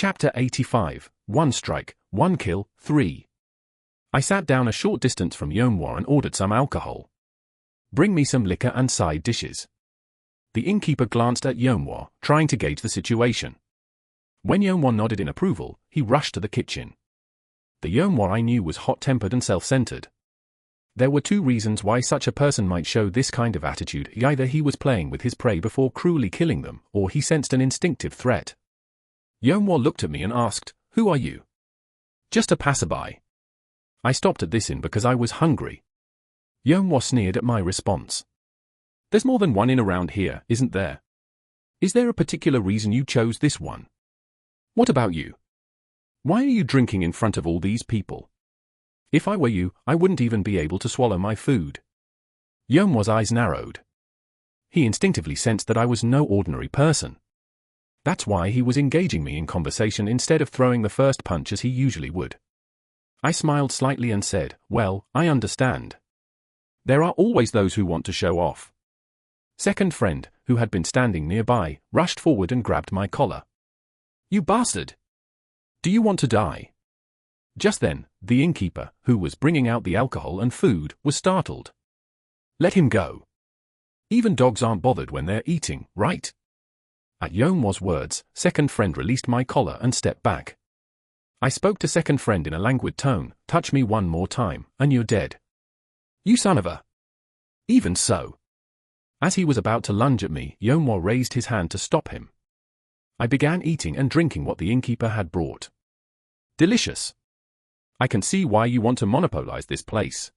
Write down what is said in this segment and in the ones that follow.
Chapter 85, One Strike, One Kill, 3. I sat down a short distance from Yeonhwa and ordered some alcohol. Bring me some liquor and side dishes. The innkeeper glanced at Yeonhwa, trying to gauge the situation. When Yeonhwa nodded in approval, he rushed to the kitchen. The Yeonhwa I knew was hot-tempered and self-centered. There were two reasons why such a person might show this kind of attitude. Either he was playing with his prey before cruelly killing them, or he sensed an instinctive threat. Yeonhwa looked at me and asked, "Who are you?" "Just a passerby." I stopped at this inn because I was hungry. Yeonhwa sneered at my response. "There's more than one inn around here, isn't there? Is there a particular reason you chose this one? What about you? Why are you drinking in front of all these people? If I were you, I wouldn't even be able to swallow my food." Yeonhwa's eyes narrowed. He instinctively sensed that I was no ordinary person. That's why he was engaging me in conversation instead of throwing the first punch as he usually would. I smiled slightly and said, "Well, I understand. There are always those who want to show off." Second friend, who had been standing nearby, rushed forward and grabbed my collar. "You bastard! Do you want to die?" Just then, the innkeeper, who was bringing out the alcohol and food, was startled. "Let him go. Even dogs aren't bothered when they're eating, right?" At Yeonhwa's words, second friend released my collar and stepped back. I spoke to second friend in a languid tone, "Touch me one more time, and you're dead." "You son of a..." "Even so." As he was about to lunge at me, Yeonhwa raised his hand to stop him. I began eating and drinking what the innkeeper had brought. "Delicious. I can see why you want to monopolize this place.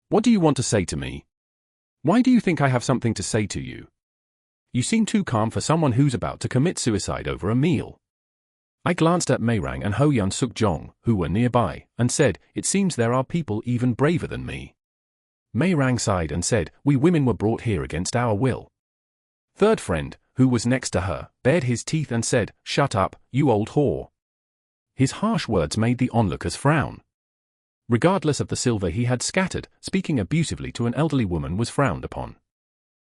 What do you want to say to me? Why do you think I have something to say to you? You seem too calm for someone who's about to commit suicide over a meal." I glanced at Maerang and Ho-Yun Suk-jong, who were nearby, and said, "It seems there are people even braver than me." Maerang sighed and said, "We women were brought here against our will." Third friend, who was next to her, bared his teeth and said, "Shut up, you old whore." His harsh words made the onlookers frown. Regardless of the silver he had scattered, speaking abusively to an elderly woman was frowned upon.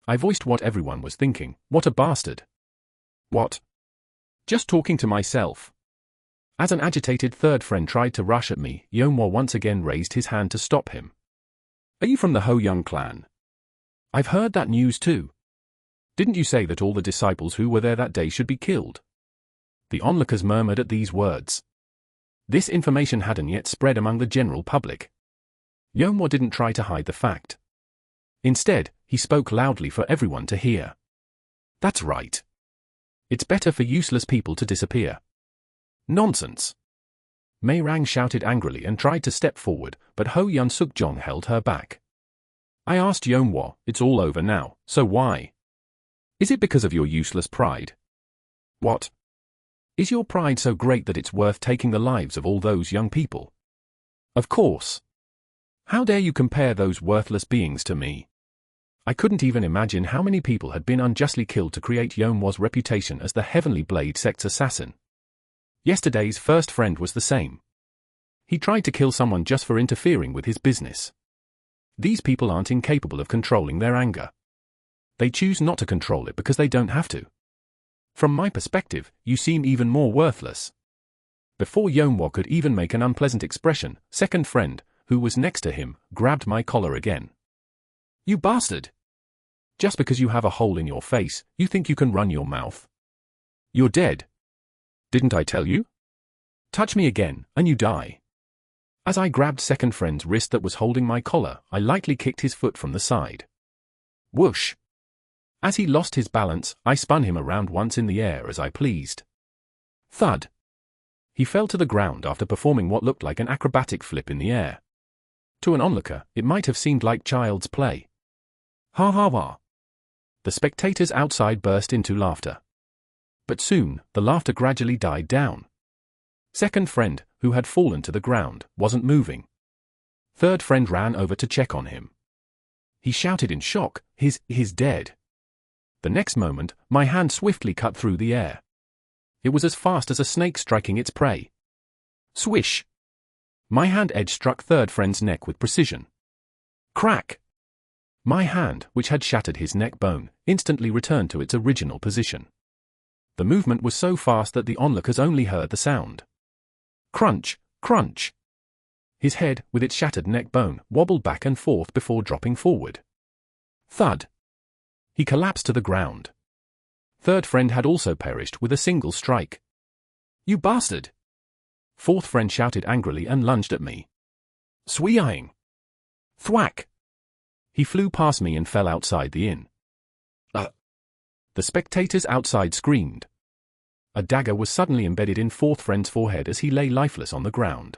I voiced what everyone was thinking: "What a bastard." "What?" "Just talking to myself." As an agitated third friend tried to rush at me, Yeonhwa once again raised his hand to stop him. "Are you from the Ho-Young clan?" "I've heard that news too. Didn't you say that all the disciples who were there that day should be killed?" The onlookers murmured at these words. This information hadn't yet spread among the general public. Yeonhwa didn't try to hide the fact. Instead, he spoke loudly for everyone to hear. "That's right. It's better for useless people to disappear." "Nonsense!" Maerang shouted angrily and tried to step forward, but Ho-Yun Suk-jong held her back. "I asked Yeonhwa, it's all over now, so why? Is it because of your useless pride?" "What? Is your pride so great that it's worth taking the lives of all those young people?" "Of course. How dare you compare those worthless beings to me?" I couldn't even imagine how many people had been unjustly killed to create Yeonhwa's reputation as the Heavenly Blade sect's assassin. Yesterday's first friend was the same. He tried to kill someone just for interfering with his business. These people aren't incapable of controlling their anger. They choose not to control it because they don't have to. From my perspective, you seem even more worthless. Before Yeonhwa could even make an unpleasant expression, second friend, who was next to him, grabbed my collar again. "You bastard! Just because you have a hole in your face, you think you can run your mouth? You're dead. Didn't I tell you? Touch me again, and you die." As I grabbed second friend's wrist that was holding my collar, I lightly kicked his foot from the side. Whoosh! As he lost his balance, I spun him around once in the air as I pleased. Thud! He fell to the ground after performing what looked like an acrobatic flip in the air. To an onlooker, it might have seemed like child's play. Ha ha ha! The spectators outside burst into laughter. But soon, the laughter gradually died down. Second friend, who had fallen to the ground, wasn't moving. Third friend ran over to check on him. He shouted in shock, He's dead." The next moment, my hand swiftly cut through the air. It was as fast as a snake striking its prey. Swish! My hand edge struck third friend's neck with precision. Crack! My hand, which had shattered his neck bone, instantly returned to its original position. The movement was so fast that the onlookers only heard the sound. Crunch, crunch. His head, with its shattered neck bone, wobbled back and forth before dropping forward. Thud. He collapsed to the ground. Third friend had also perished with a single strike. You bastard! Fourth friend shouted angrily and lunged at me. Swee-eyeing. Thwack! He flew past me and fell outside the inn. The spectators outside screamed. A dagger was suddenly embedded in fourth friend's forehead as he lay lifeless on the ground.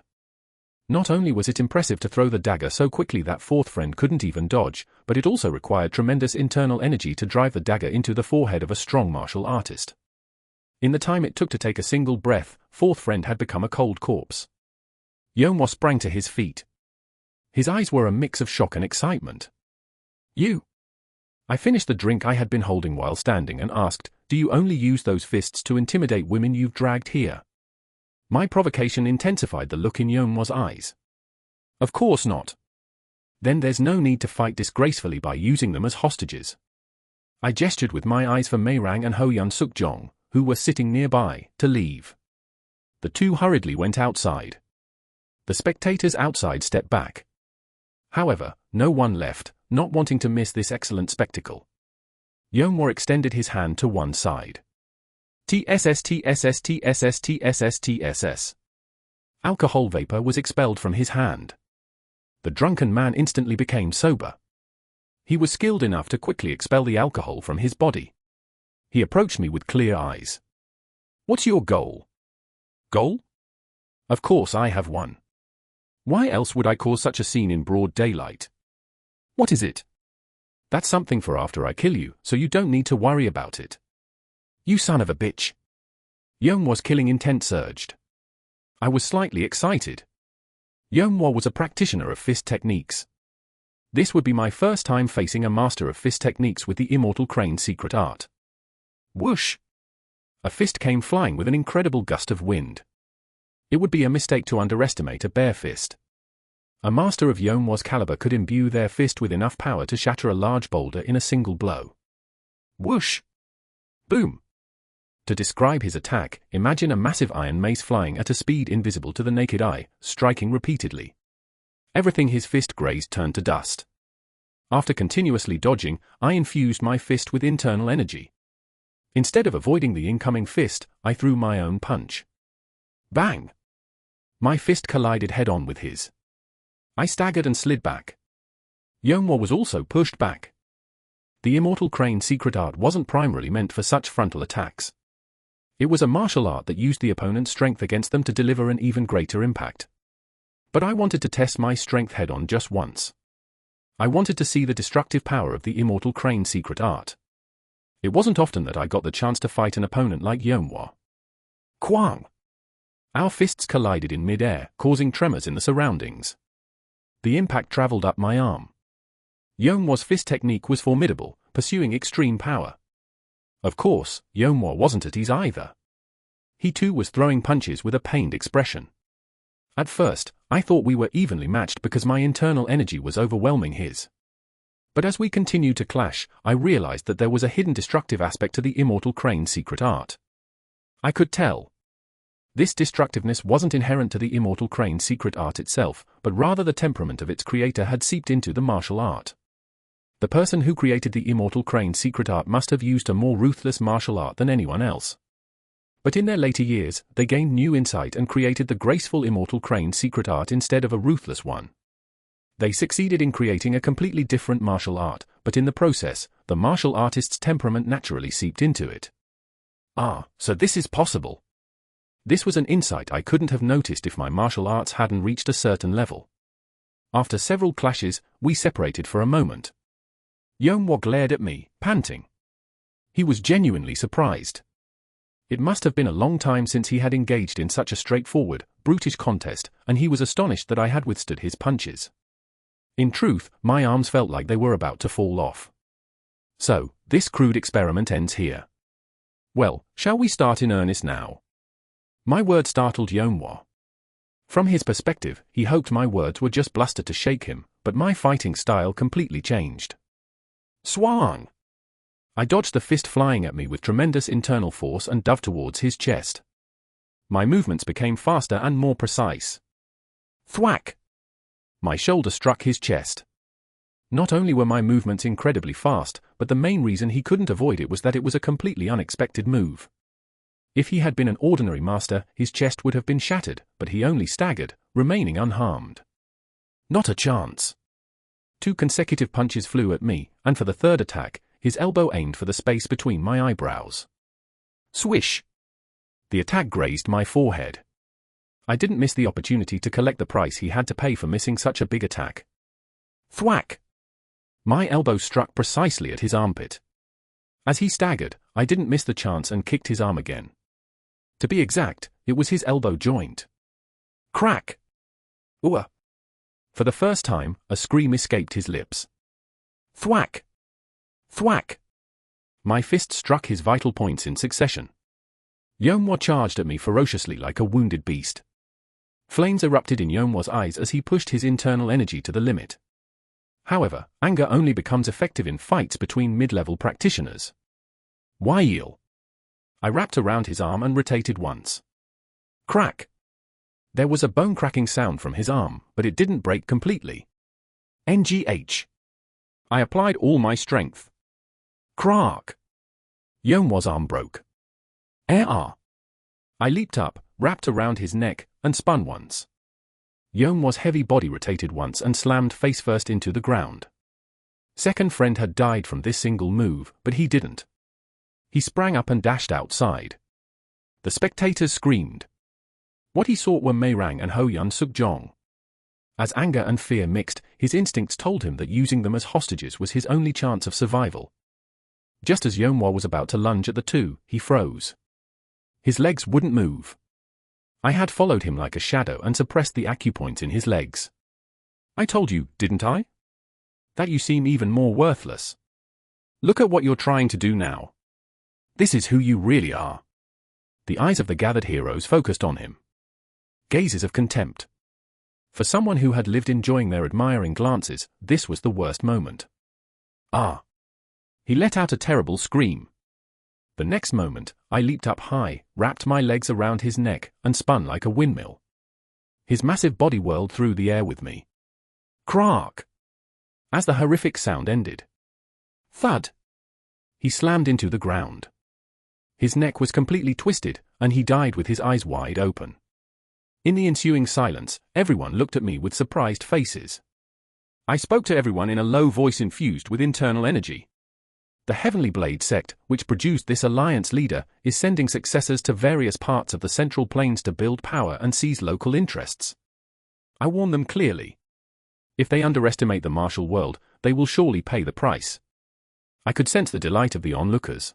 Not only was it impressive to throw the dagger so quickly that fourth friend couldn't even dodge, but it also required tremendous internal energy to drive the dagger into the forehead of a strong martial artist. In the time it took to take a single breath, fourth friend had become a cold corpse. Yeonhwa sprang to his feet. His eyes were a mix of shock and excitement. You! I finished the drink I had been holding while standing and asked, do you only use those fists to intimidate women you've dragged here? My provocation intensified the look in Yeonhwa's eyes. Of course not. Then there's no need to fight disgracefully by using them as hostages. I gestured with my eyes for Maerang and Hoyun Sukjong, who were sitting nearby, to leave. The two hurriedly went outside. The spectators outside stepped back. However, no one left, not wanting to miss this excellent spectacle. Yeonhwa extended his hand to one side. TSS TSS TSS TSS TSS. Alcohol vapor was expelled from his hand. The drunken man instantly became sober. He was skilled enough to quickly expel the alcohol from his body. He approached me with clear eyes. What's your goal? Goal? Of course I have one. Why else would I cause such a scene in broad daylight? What is it? That's something for after I kill you, so you don't need to worry about it. You son of a bitch. Yeonhwa's killing intent surged. I was slightly excited. Yeonhwa was a practitioner of fist techniques. This would be my first time facing a master of fist techniques with the immortal Crane's secret art. Whoosh! A fist came flying with an incredible gust of wind. It would be a mistake to underestimate a bare fist. A master of Yeonhwa's caliber could imbue their fist with enough power to shatter a large boulder in a single blow. Whoosh! Boom! To describe his attack, imagine a massive iron mace flying at a speed invisible to the naked eye, striking repeatedly. Everything his fist grazed turned to dust. After continuously dodging, I infused my fist with internal energy. Instead of avoiding the incoming fist, I threw my own punch. Bang! My fist collided head-on with his. I staggered and slid back. Yeonhwa was also pushed back. The immortal Crane's secret art wasn't primarily meant for such frontal attacks. It was a martial art that used the opponent's strength against them to deliver an even greater impact. But I wanted to test my strength head-on just once. I wanted to see the destructive power of the immortal Crane's secret art. It wasn't often that I got the chance to fight an opponent like Yeonhwa. Kwang! Our fists collided in mid-air, causing tremors in the surroundings. The impact traveled up my arm. Yeonhwa's fist technique was formidable, pursuing extreme power. Of course, Yeonhwa wasn't at ease either. He too was throwing punches with a pained expression. At first, I thought we were evenly matched because my internal energy was overwhelming his. But as we continued to clash, I realized that there was a hidden destructive aspect to the immortal Crane's secret art. I could tell. This destructiveness wasn't inherent to the immortal Crane's secret art itself, but rather the temperament of its creator had seeped into the martial art. The person who created the immortal Crane's secret art must have used a more ruthless martial art than anyone else. But in their later years, they gained new insight and created the graceful immortal Crane's secret art instead of a ruthless one. They succeeded in creating a completely different martial art, but in the process, the martial artist's temperament naturally seeped into it. Ah, so this is possible. This was an insight I couldn't have noticed if my martial arts hadn't reached a certain level. After several clashes, we separated for a moment. Yeonhwa glared at me, panting. He was genuinely surprised. It must have been a long time since he had engaged in such a straightforward, brutish contest, and he was astonished that I had withstood his punches. In truth, my arms felt like they were about to fall off. So, this crude experiment ends here. Well, shall we start in earnest now? My word startled Yeonhwa. From his perspective, he hoped my words were just bluster to shake him, but my fighting style completely changed. Swang! I dodged the fist flying at me with tremendous internal force and dove towards his chest. My movements became faster and more precise. Thwack! My shoulder struck his chest. Not only were my movements incredibly fast, but the main reason he couldn't avoid it was that it was a completely unexpected move. If he had been an ordinary master, his chest would have been shattered, but he only staggered, remaining unharmed. Not a chance. 2 consecutive punches flew at me, and for the third attack, his elbow aimed for the space between my eyebrows. Swish! The attack grazed my forehead. I didn't miss the opportunity to collect the price he had to pay for missing such a big attack. Thwack! My elbow struck precisely at his armpit. As he staggered, I didn't miss the chance and kicked his arm again. To be exact, it was his elbow joint. Crack! Ooh! For the first time, a scream escaped his lips. Thwack! Thwack! My fist struck his vital points in succession. Yeonhwa charged at me ferociously like a wounded beast. Flames erupted in Yeonhwa's eyes as he pushed his internal energy to the limit. However, anger only becomes effective in fights between mid-level practitioners. Why? I wrapped around his arm and rotated once. Crack! There was a bone-cracking sound from his arm, but it didn't break completely. NGH. I applied all my strength. Crack! Yeonhwa's arm broke. I leaped up, wrapped around his neck, and spun once. Yeonhwa's heavy body rotated once and slammed face-first into the ground. Second friend had died from this single move, but he didn't. He sprang up and dashed outside. The spectators screamed. What he sought were Maerang and Ho-Yun Suk-jong. As anger and fear mixed, his instincts told him that using them as hostages was his only chance of survival. Just as Yeonhwa was about to lunge at the two, he froze. His legs wouldn't move. I had followed him like a shadow and suppressed the acupoints in his legs. I told you, didn't I? That you seem even more worthless. Look at what you're trying to do now. This is who you really are. The eyes of the gathered heroes focused on him. Gazes of contempt. For someone who had lived enjoying their admiring glances, this was the worst moment. Ah! He let out a terrible scream. The next moment, I leaped up high, wrapped my legs around his neck, and spun like a windmill. His massive body whirled through the air with me. Crack! As the horrific sound ended. Thud! He slammed into the ground. His neck was completely twisted, and he died with his eyes wide open. In the ensuing silence, everyone looked at me with surprised faces. I spoke to everyone in a low voice infused with internal energy. The Heavenly Blade sect, which produced this alliance leader, is sending successors to various parts of the Central Plains to build power and seize local interests. I warn them clearly. If they underestimate the martial world, they will surely pay the price. I could sense the delight of the onlookers.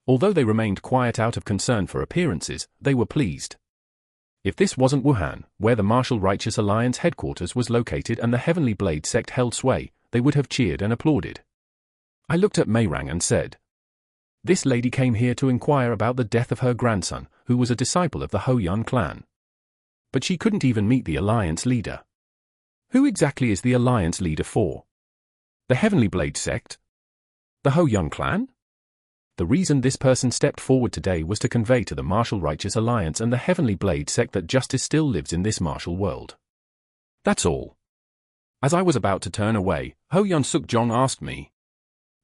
Although they remained quiet out of concern for appearances, they were pleased. If this wasn't Wuhan, where the Martial Righteous Alliance headquarters was located and the Heavenly Blade sect held sway, they would have cheered and applauded. I looked at Maerang and said, "This lady came here to inquire about the death of her grandson, who was a disciple of the Ho-Yun clan. But she couldn't even meet the alliance leader. Who exactly is the alliance leader for? The Heavenly Blade sect? The Ho-Yun clan?" The reason this person stepped forward today was to convey to the Martial Righteous Alliance and the Heavenly Blade sect that justice still lives in this martial world. That's all. As I was about to turn away, Ho-Yun Suk-jong asked me,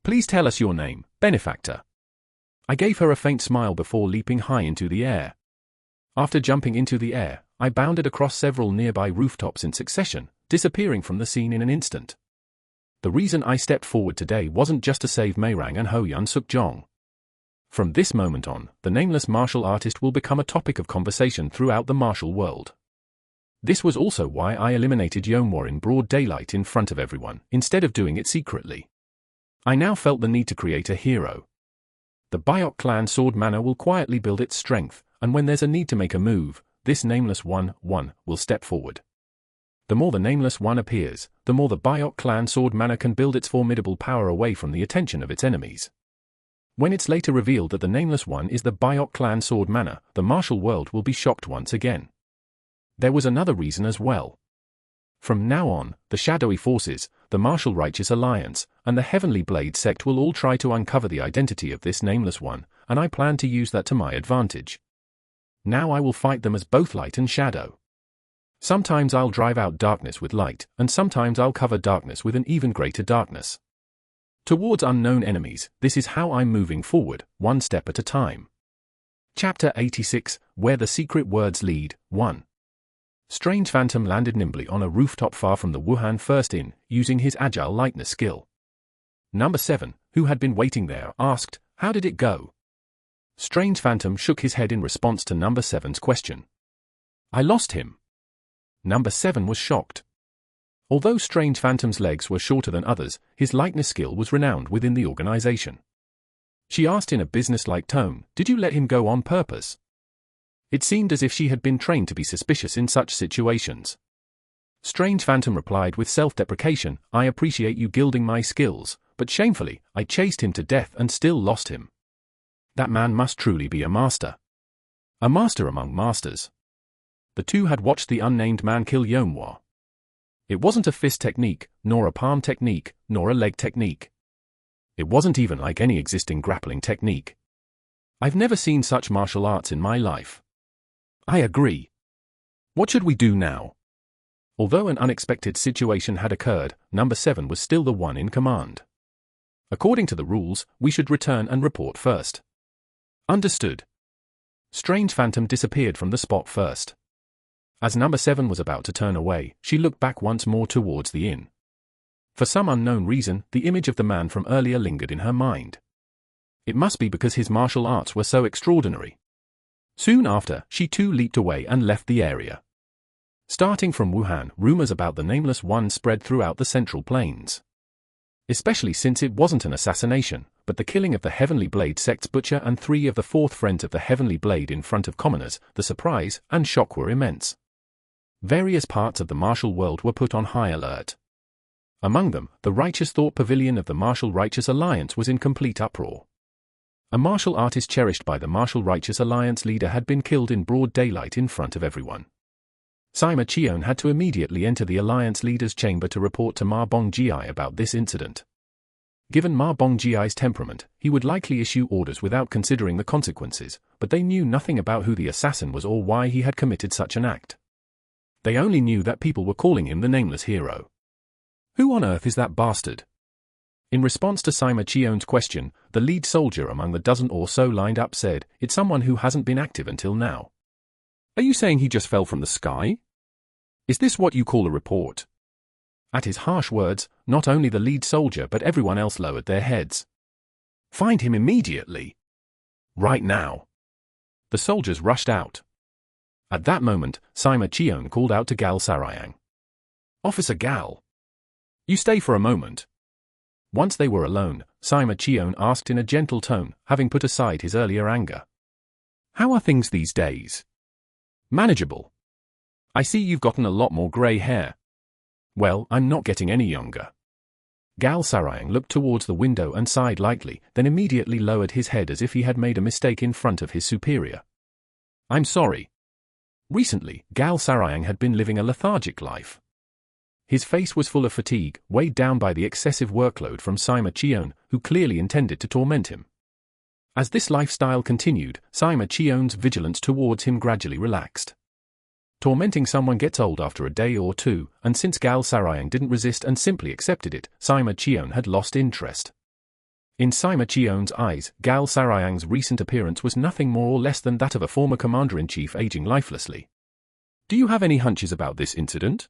"Please tell us your name, benefactor." I gave her a faint smile before leaping high into the air. After jumping into the air, I bounded across several nearby rooftops in succession, disappearing from the scene in an instant. The reason I stepped forward today wasn't just to save Maerang and Ho-Yun Suk-jong. From this moment on, the nameless martial artist will become a topic of conversation throughout the martial world. This was also why I eliminated Yeonhwa in broad daylight in front of everyone, instead of doing it secretly. I now felt the need to create a hero. The Byok clan sword manor will quietly build its strength, and when there's a need to make a move, this nameless one will step forward. The more the nameless one appears, the more the Byok clan sword manor can build its formidable power away from the attention of its enemies. When it's later revealed that the nameless one is the Byok clan sword manor, the martial world will be shocked once again. There was another reason as well. From now on, the shadowy forces, the Martial Righteous Alliance, and the Heavenly Blade sect will all try to uncover the identity of this nameless one, and I plan to use that to my advantage. Now I will fight them as both light and shadow. Sometimes I'll drive out darkness with light, and sometimes I'll cover darkness with an even greater darkness. Towards unknown enemies, this is how I'm moving forward, one step at a time. Chapter 86, Where the Secret Words Lead, 1. Strange Phantom landed nimbly on a rooftop far from the Wuhan First Inn, using his agile lightness skill. Number 7, who had been waiting there, asked, "How did it go?" Strange Phantom shook his head in response to Number 7's question. "I lost him." Number 7 was shocked. Although Strange Phantom's legs were shorter than others, his lightness skill was renowned within the organization. She asked in a business-like tone, "Did you let him go on purpose?" It seemed as if she had been trained to be suspicious in such situations. Strange Phantom replied with self-deprecation, "I appreciate you gilding my skills, but shamefully, I chased him to death and still lost him. That man must truly be a master. A master among masters." The two had watched the unnamed man kill Yeonhwa. It wasn't a fist technique, nor a palm technique, nor a leg technique. It wasn't even like any existing grappling technique. I've never seen such martial arts in my life. I agree. What should we do now? Although an unexpected situation had occurred, Number 7 was still the one in command. According to the rules, we should return and report first. Understood. Strange Phantom disappeared from the spot first. As Number 7 was about to turn away, she looked back once more towards the inn. For some unknown reason, the image of the man from earlier lingered in her mind. It must be because his martial arts were so extraordinary. Soon after, she too leaped away and left the area. Starting from Wuhan, rumors about the Nameless One spread throughout the Central Plains. Especially since it wasn't an assassination, but the killing of the Heavenly Blade sect's butcher and 3 of the 4th friends of the Heavenly Blade in front of commoners. The surprise and shock were immense. Various parts of the martial world were put on high alert. Among them, the Righteous Thought Pavilion of the Martial Righteous Alliance was in complete uproar. A martial artist cherished by the Martial Righteous Alliance leader had been killed in broad daylight in front of everyone. Sima Qian had to immediately enter the Alliance leader's chamber to report to Ma Bongji about this incident. Given Ma Bongji's temperament, he would likely issue orders without considering the consequences, but they knew nothing about who the assassin was or why he had committed such an act. They only knew that people were calling him the Nameless Hero. Who on earth is that bastard? In response to Sima Qian's question, the lead soldier among the dozen or so lined up said, "It's someone who hasn't been active until now." "Are you saying he just fell from the sky? Is this what you call a report?" At his harsh words, not only the lead soldier but everyone else lowered their heads. "Find him immediately. Right now." The soldiers rushed out. At that moment, Sima Qian called out to Gal Sarayang. "Officer Gal. You stay for a moment." Once they were alone, Sima Qian asked in a gentle tone, having put aside his earlier anger. "How are things these days?" "Manageable. I see you've gotten a lot more grey hair." "Well, I'm not getting any younger." Gal Sarayang looked towards the window and sighed lightly, then immediately lowered his head as if he had made a mistake in front of his superior. "I'm sorry." Recently, Gal Sarayang had been living a lethargic life. His face was full of fatigue, weighed down by the excessive workload from Sima Qian, who clearly intended to torment him. As this lifestyle continued, Sima Qian's vigilance towards him gradually relaxed. Tormenting someone gets old after a day or two, and since Gal Sarayang didn't resist and simply accepted it, Sima Qian had lost interest. In Sima Qian's eyes, Gal Sarayang's recent appearance was nothing more or less than that of a former commander-in-chief aging lifelessly. "Do you have any hunches about this incident?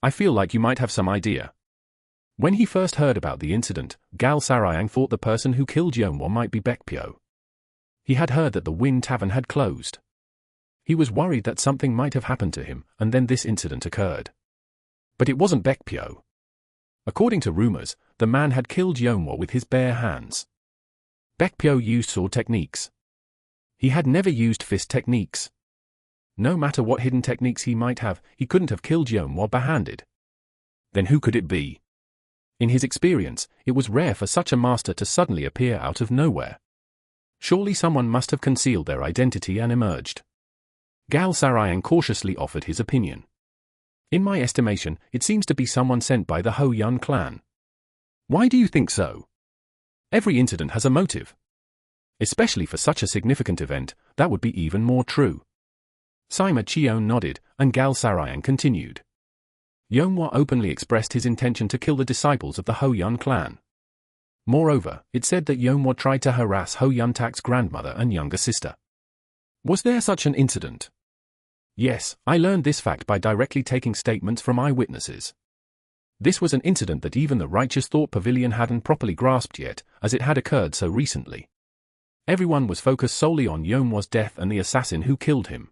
I feel like you might have some idea." When he first heard about the incident, Gal Sarayang thought the person who killed Yeonhwa might be Baekpyo. He had heard that the Win Tavern had closed. He was worried that something might have happened to him, and then this incident occurred. But it wasn't Baekpyo. According to rumors, the man had killed Yeonhwa with his bare hands. Baekpyo used sword techniques. He had never used fist techniques. No matter what hidden techniques he might have, he couldn't have killed Yeonhwa barehanded. Then who could it be? In his experience, it was rare for such a master to suddenly appear out of nowhere. Surely someone must have concealed their identity and emerged. Gal Sarayang cautiously offered his opinion. "In my estimation, it seems to be someone sent by the Ho Yun clan." Why do you think so? Every incident has a motive. Especially for such a significant event, that would be even more true. Sima Qian nodded, and Gal Sarayang continued. Yonhua openly expressed his intention to kill the disciples of the Ho Yun clan. Moreover, it said that Yonhua tried to harass Ho Yuntak's grandmother and younger sister. Was there such an incident? Yes, I learned this fact by directly taking statements from eyewitnesses. This was an incident that even the Righteous Thought Pavilion hadn't properly grasped yet, as it had occurred so recently. Everyone was focused solely on Yonhua's death and the assassin who killed him.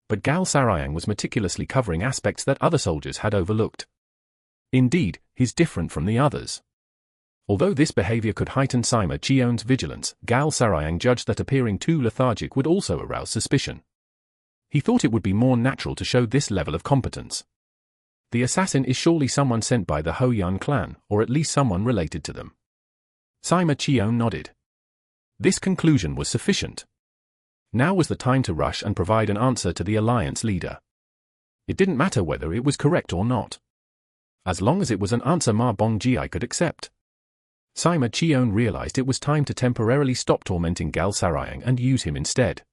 But Gal Sarayang was meticulously covering aspects that other soldiers had overlooked. Indeed, he's different from the others. Although this behavior could heighten Sima Qian's vigilance, Gal Sarayang judged that appearing too lethargic would also arouse suspicion. He thought it would be more natural to show this level of competence. The assassin is surely someone sent by the Ho Yun clan, or at least someone related to them. Sima Qian nodded. This conclusion was sufficient. Now was the time to rush and provide an answer to the alliance leader. It didn't matter whether it was correct or not. As long as it was an answer Ma Bongji could accept. Sima Qian realized it was time to temporarily stop tormenting Gal Sarayang and use him instead.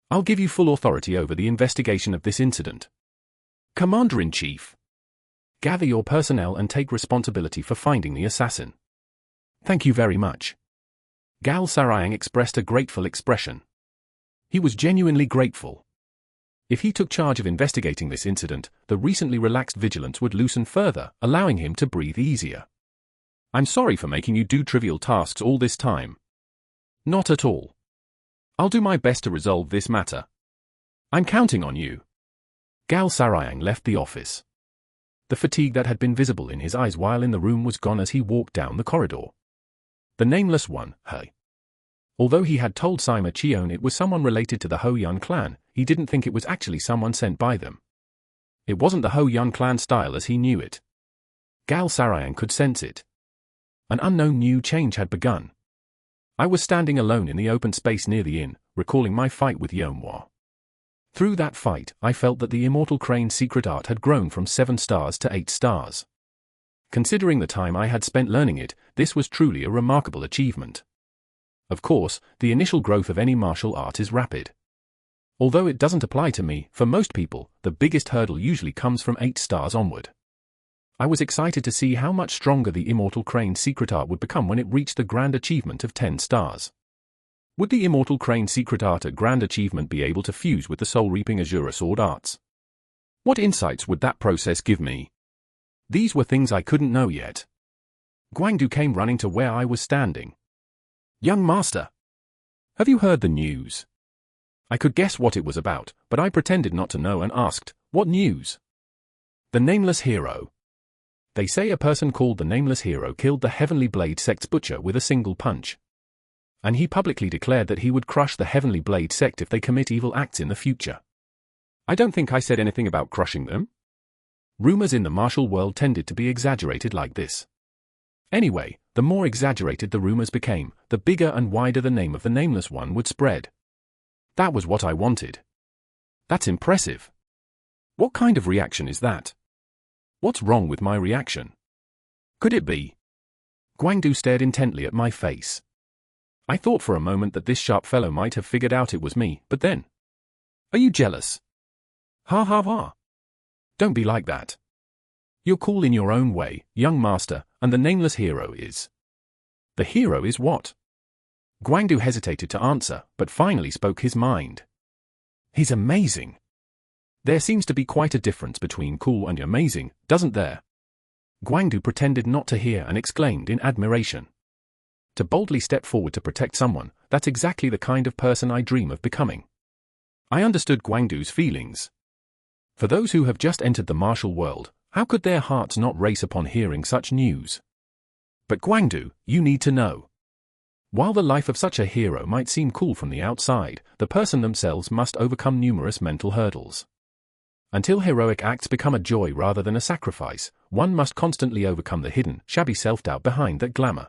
I'll give you full authority over the investigation of this incident. Commander-in-Chief, gather your personnel and take responsibility for finding the assassin. Thank you very much. Gal Sarayang expressed a grateful expression. He was genuinely grateful. If he took charge of investigating this incident, the recently relaxed vigilance would loosen further, allowing him to breathe easier. I'm sorry for making you do trivial tasks all this time. Not at all. I'll do my best to resolve this matter. I'm counting on you. Gal Sarayang left the office. The fatigue that had been visible in his eyes while in the room was gone as he walked down the corridor. The Nameless One, hey. Although he had told Sima Qian it was someone related to the Ho Yun clan, he didn't think it was actually someone sent by them. It wasn't the Ho Yun clan style as he knew it. Gal Sarayang could sense it. An unknown new change had begun. I was standing alone in the open space near the inn, recalling my fight with Yonhua. Through that fight, I felt that the Immortal Crane's secret art had grown from 7 stars to 8 stars. Considering the time I had spent learning it, this was truly a remarkable achievement. Of course, the initial growth of any martial art is rapid. Although it doesn't apply to me, for most people, the biggest hurdle usually comes from 8 stars onward. I was excited to see how much stronger the Immortal Crane's secret art would become when it reached the grand achievement of 10 stars. Would the Immortal Crane's secret art at grand achievement be able to fuse with the soul-reaping Azura sword arts? What insights would that process give me? These were things I couldn't know yet. Guangdu came running to where I was standing. Young master, have you heard the news? I could guess what it was about, but I pretended not to know and asked, what news? The Nameless Hero. They say a person called the Nameless Hero killed the Heavenly Blade sect's butcher with a single punch. And he publicly declared that he would crush the Heavenly Blade sect if they commit evil acts in the future. I don't think I said anything about crushing them. Rumors in the martial world tended to be exaggerated like this. Anyway, the more exaggerated the rumors became, the bigger and wider the name of the Nameless One would spread. That was what I wanted. That's impressive. What kind of reaction is that? What's wrong with my reaction? Could it be? Guangdu stared intently at my face. I thought for a moment that this sharp fellow might have figured out it was me, but then... Are you jealous? Ha ha ha. Don't be like that. You're cool in your own way, young master, and the Nameless Hero is. The hero is what? Guangdu hesitated to answer, but finally spoke his mind. He's amazing. There seems to be quite a difference between cool and amazing, doesn't there? Guangdu pretended not to hear and exclaimed in admiration. To boldly step forward to protect someone, that's exactly the kind of person I dream of becoming. I understood Guangdu's feelings. For those who have just entered the martial world, how could their hearts not race upon hearing such news? But Guangdu, you need to know. While the life of such a hero might seem cool from the outside, the person themselves must overcome numerous mental hurdles. Until heroic acts become a joy rather than a sacrifice, one must constantly overcome the hidden, shabby self-doubt behind that glamour.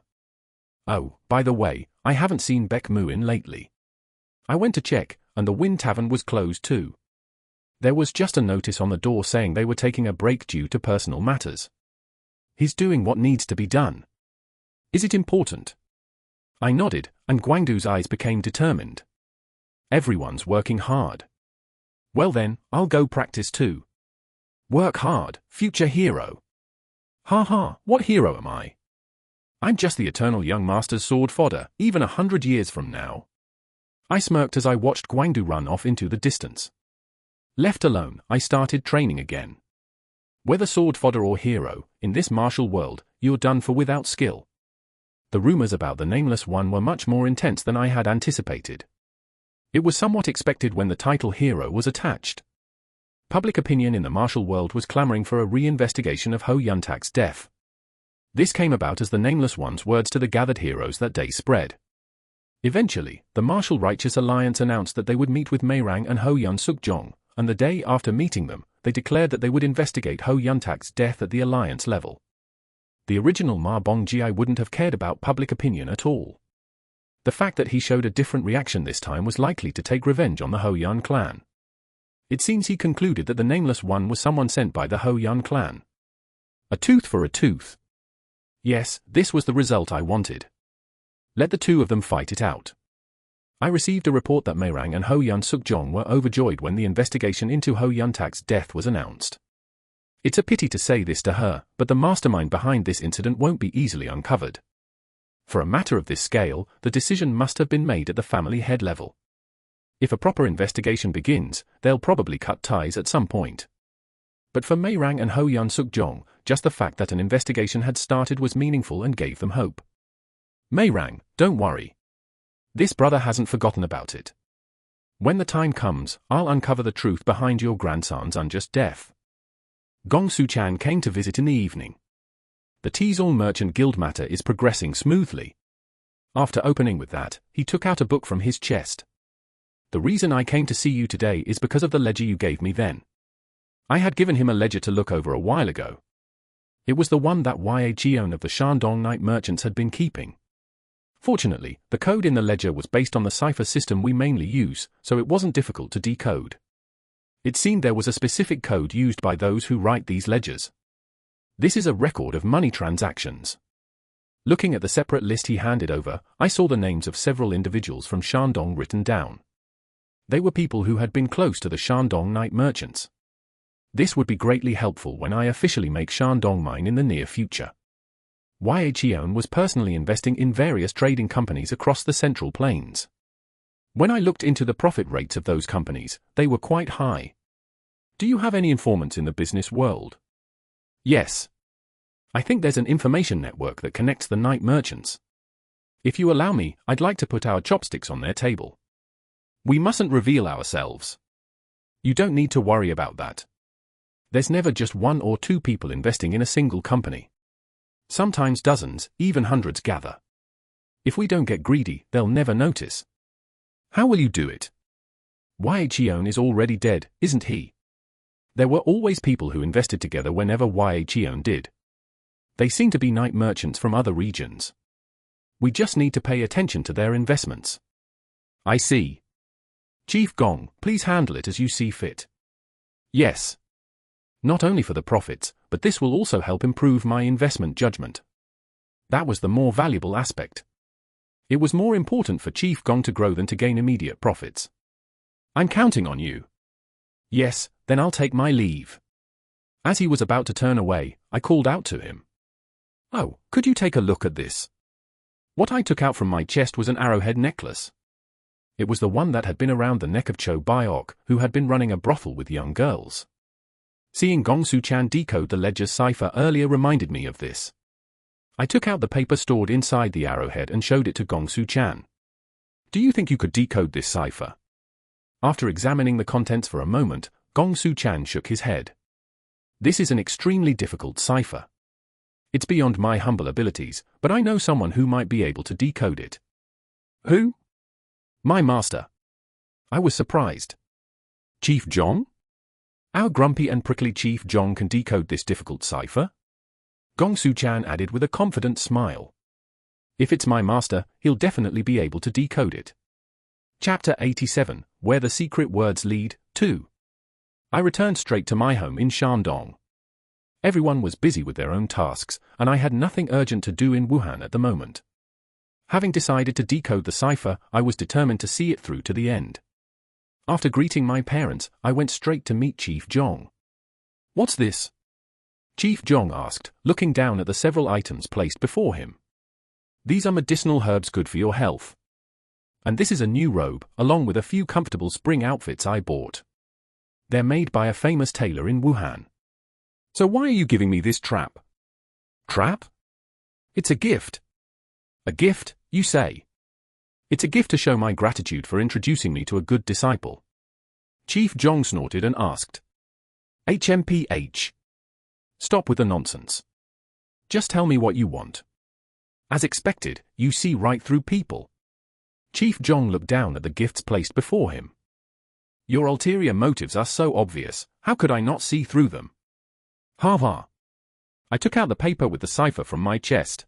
Oh, by the way, I haven't seen Baek Muin lately. I went to check, and the Wind Tavern was closed too. There was just a notice on the door saying they were taking a break due to personal matters. He's doing what needs to be done. Is it important? I nodded, and Guangdu's eyes became determined. Everyone's working hard. Well then, I'll go practice too. Work hard, future hero. Ha ha, what hero am I? I'm just the eternal young master's sword fodder, even 100 years from now. I smirked as I watched Guangdu run off into the distance. Left alone, I started training again. Whether sword fodder or hero, in this martial world, you're done for without skill. The rumors about the Nameless One were much more intense than I had anticipated. It was somewhat expected when the title hero was attached. Public opinion in the martial world was clamoring for a re-investigation of Ho Yuntak's death. This came about as the Nameless One's words to the gathered heroes that day spread. Eventually, the Martial Righteous Alliance announced that they would meet with Meirang and Ho Yun Sukjong, and the day after meeting them, they declared that they would investigate Ho Yuntak's death at the alliance level. The original Ma Bongji wouldn't have cared about public opinion at all. The fact that he showed a different reaction this time was likely to take revenge on the Ho Yun clan. It seems he concluded that the Nameless One was someone sent by the Ho Yun clan. A tooth for a tooth. Yes, this was the result I wanted. Let the two of them fight it out. I received a report that Meirang and Ho Yun Sukjong were overjoyed when the investigation into Ho Yuntak's death was announced. It's a pity to say this to her, but the mastermind behind this incident won't be easily uncovered. For a matter of this scale, the decision must have been made at the family head level. If a proper investigation begins, they'll probably cut ties at some point. But for Meirang and Ho Yun Sukjong, just the fact that an investigation had started was meaningful and gave them hope. Meirang, don't worry. This brother hasn't forgotten about it. When the time comes, I'll uncover the truth behind your grandson's unjust death. Gong Suchan came to visit in the evening. The Teazall Merchant Guild matter is progressing smoothly. After opening with that, he took out a book from his chest. The reason I came to see you today is because of the ledger you gave me then. I had given him a ledger to look over a while ago. It was the one that Yeon of the Shandong Night Merchants had been keeping. Fortunately, the code in the ledger was based on the cipher system we mainly use, so it wasn't difficult to decode. It seemed there was a specific code used by those who write these ledgers. This is a record of money transactions. Looking at the separate list he handed over, I saw the names of several individuals from Shandong written down. They were people who had been close to the Shandong Night Merchants. This would be greatly helpful when I officially make Shandong mine in the near future. Yeon was personally investing in various trading companies across the Central Plains. When I looked into the profit rates of those companies, they were quite high. Do you have any informants in the business world? Yes. I think there's an information network that connects the night merchants. If you allow me, I'd like to put our chopsticks on their table. We mustn't reveal ourselves. You don't need to worry about that. There's never just one or two people investing in a single company. Sometimes dozens, even hundreds gather. If we don't get greedy, they'll never notice. How will you do it? Yeon is already dead, isn't he? There were always people who invested together whenever Yeon did. They seem to be night merchants from other regions. We just need to pay attention to their investments. I see. Chief Gong, please handle it as you see fit. Yes. Not only for the profits, but this will also help improve my investment judgment. That was the more valuable aspect. It was more important for Chief Gong to grow than to gain immediate profits. I'm counting on you. Yes, then I'll take my leave. As he was about to turn away, I called out to him. Oh, could you take a look at this? What I took out from my chest was an arrowhead necklace. It was the one that had been around the neck of Cho Biok, who had been running a brothel with young girls. Seeing Gong Suchan decode the ledger's cipher earlier reminded me of this. I took out the paper stored inside the arrowhead and showed it to Gong Suchan. Do you think you could decode this cipher? After examining the contents for a moment, Gong Suchan shook his head. This is an extremely difficult cipher. It's beyond my humble abilities, but I know someone who might be able to decode it. Who? My master. I was surprised. Chief Zhong? Our grumpy and prickly Chief Zhong can decode this difficult cipher? Gong Suchan added with a confident smile. If it's my master, he'll definitely be able to decode it. Chapter 87, Where the Secret Words Lead, 2. I returned straight to my home in Shandong. Everyone was busy with their own tasks, and I had nothing urgent to do in Wuhan at the moment. Having decided to decode the cipher, I was determined to see it through to the end. After greeting my parents, I went straight to meet Chief Zhong. "What's this?" Chief Zhong asked, looking down at the several items placed before him. "These are medicinal herbs good for your health. And this is a new robe, along with a few comfortable spring outfits I bought. They're made by a famous tailor in Wuhan. So why are you giving me this trap?" "Trap? It's a gift." "A gift, you say?" "It's a gift to show my gratitude for introducing me to a good disciple." Chief Zhong snorted and asked, "HMPH. Stop with the nonsense. Just tell me what you want." As expected, you see right through people. Chief Zhong looked down at the gifts placed before him. "Your ulterior motives are so obvious, how could I not see through them?" "Ha ha." I took out the paper with the cipher from my chest.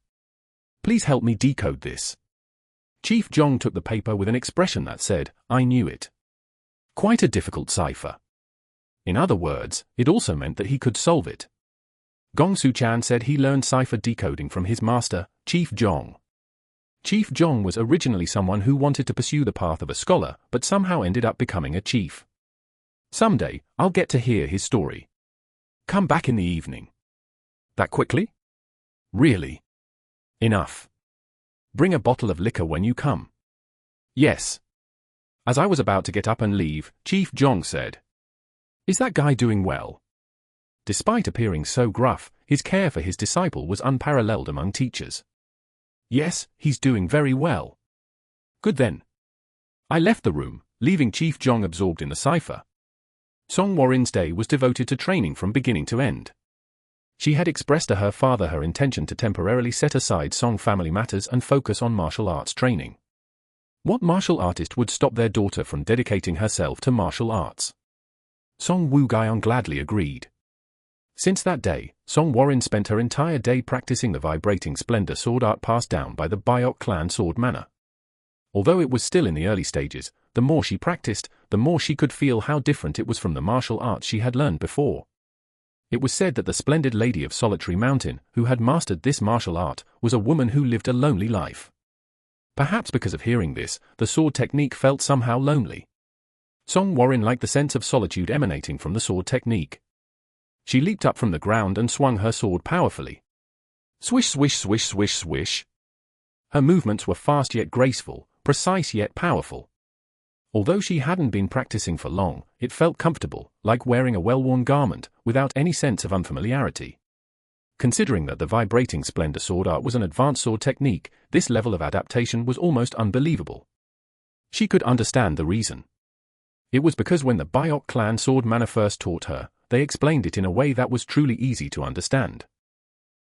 "Please help me decode this." Chief Zhong took the paper with an expression that said, "I knew it." Quite a difficult cipher. In other words, it also meant that he could solve it. Gong Su-chan said he learned cipher decoding from his master, Chief Zhong. Chief Zhong was originally someone who wanted to pursue the path of a scholar, but somehow ended up becoming a chief. Someday, I'll get to hear his story. Come back in the evening. That quickly? Really? Enough. Bring a bottle of liquor when you come. Yes. As I was about to get up and leave, Chief Zhong said, "Is that guy doing well?" Despite appearing so gruff, his care for his disciple was unparalleled among teachers. "Yes, he's doing very well." "Good then." I left the room, leaving Chief Zhong absorbed in the cipher. Song Warren's day was devoted to training from beginning to end. She had expressed to her father her intention to temporarily set aside Song family matters and focus on martial arts training. What martial artist would stop their daughter from dedicating herself to martial arts? Song Woo-gyeong gladly agreed. Since that day, Song Warren spent her entire day practicing the vibrating splendor sword art passed down by the Byok clan sword manner. Although it was still in the early stages, the more she practiced, the more she could feel how different it was from the martial arts she had learned before. It was said that the splendid lady of Solitary Mountain, who had mastered this martial art, was a woman who lived a lonely life. Perhaps because of hearing this, the sword technique felt somehow lonely. Song Warren liked the sense of solitude emanating from the sword technique. She leaped up from the ground and swung her sword powerfully. Swish, swish, swish, swish, swish. Her movements were fast yet graceful, precise yet powerful. Although she hadn't been practicing for long, it felt comfortable, like wearing a well-worn garment, without any sense of unfamiliarity. Considering that the vibrating splendor sword art was an advanced sword technique, this level of adaptation was almost unbelievable. She could understand the reason. It was because when the Byok clan sword manner first taught her, they explained it in a way that was truly easy to understand.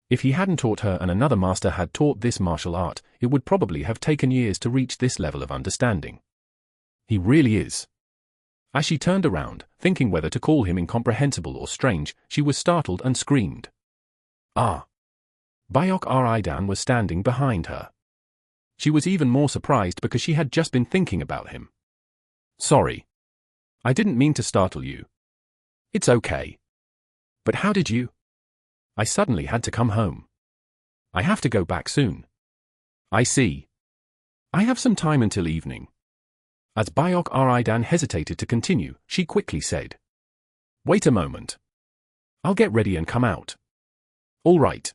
If he hadn't taught her and another master had taught this martial art, it would probably have taken years to reach this level of understanding. He really is. As she turned around, thinking whether to call him incomprehensible or strange, she was startled and screamed. "Ah!" Byok Ridan was standing behind her. She was even more surprised because she had just been thinking about him. "Sorry. I didn't mean to startle you." "It's okay. But how did you?" "I suddenly had to come home. I have to go back soon." "I see. I have some time until evening." As Byok Ridan hesitated to continue, she quickly said, "Wait a moment. I'll get ready and come out." "All right."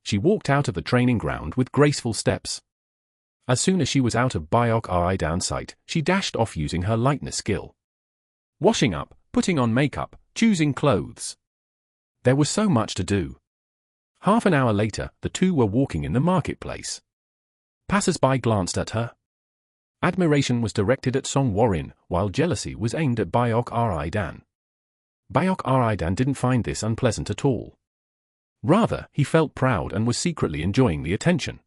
She walked out of the training ground with graceful steps. As soon as she was out of Byok Ridan's sight, she dashed off using her lightness skill. Washing up, putting on makeup, choosing clothes. There was so much to do. Half an hour later, the two were walking in the marketplace. Passers-by glanced at her. Admiration was directed at Song Warren, while jealousy was aimed at Byok Ridan. Byok Ridan didn't find this unpleasant at all. Rather, he felt proud and was secretly enjoying the attention.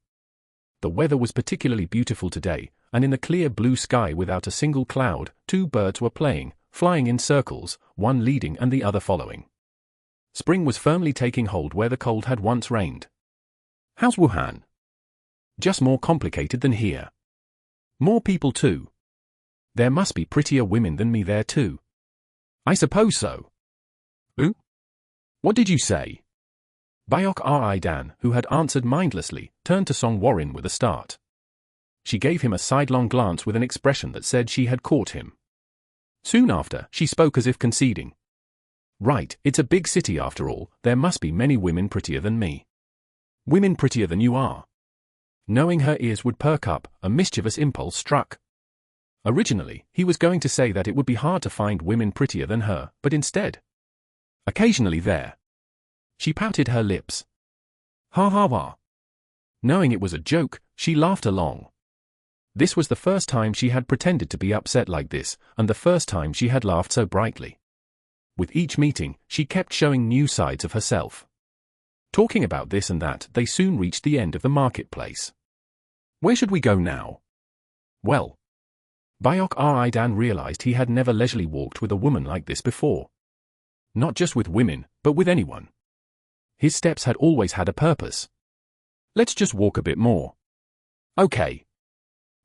The weather was particularly beautiful today, and in the clear blue sky without a single cloud, two birds were playing, flying in circles, one leading and the other following. Spring was firmly taking hold where the cold had once reigned. "How's Wuhan?" "Just more complicated than here." "More people too." "There must be prettier women than me there too." "I suppose so." "Ooh?" What did you say? Byok Ri Dan, who had answered mindlessly, turned to Song Warren with a start. She gave him a sidelong glance with an expression that said she had caught him. Soon after, she spoke as if conceding. Right, it's a big city after all, there must be many women prettier than me. Women prettier than you are. Knowing her ears would perk up, a mischievous impulse struck. Originally, he was going to say that it would be hard to find women prettier than her, but instead, occasionally there. She pouted her lips. Ha ha ha. Knowing it was a joke, she laughed along. This was the first time she had pretended to be upset like this, and the first time she had laughed so brightly. With each meeting, she kept showing new sides of herself. Talking about this and that, they soon reached the end of the marketplace. Where should we go now? Well, Byok Ri Dan realized he had never leisurely walked with a woman like this before. Not just with women, but with anyone. His steps had always had a purpose. Let's just walk a bit more. Okay.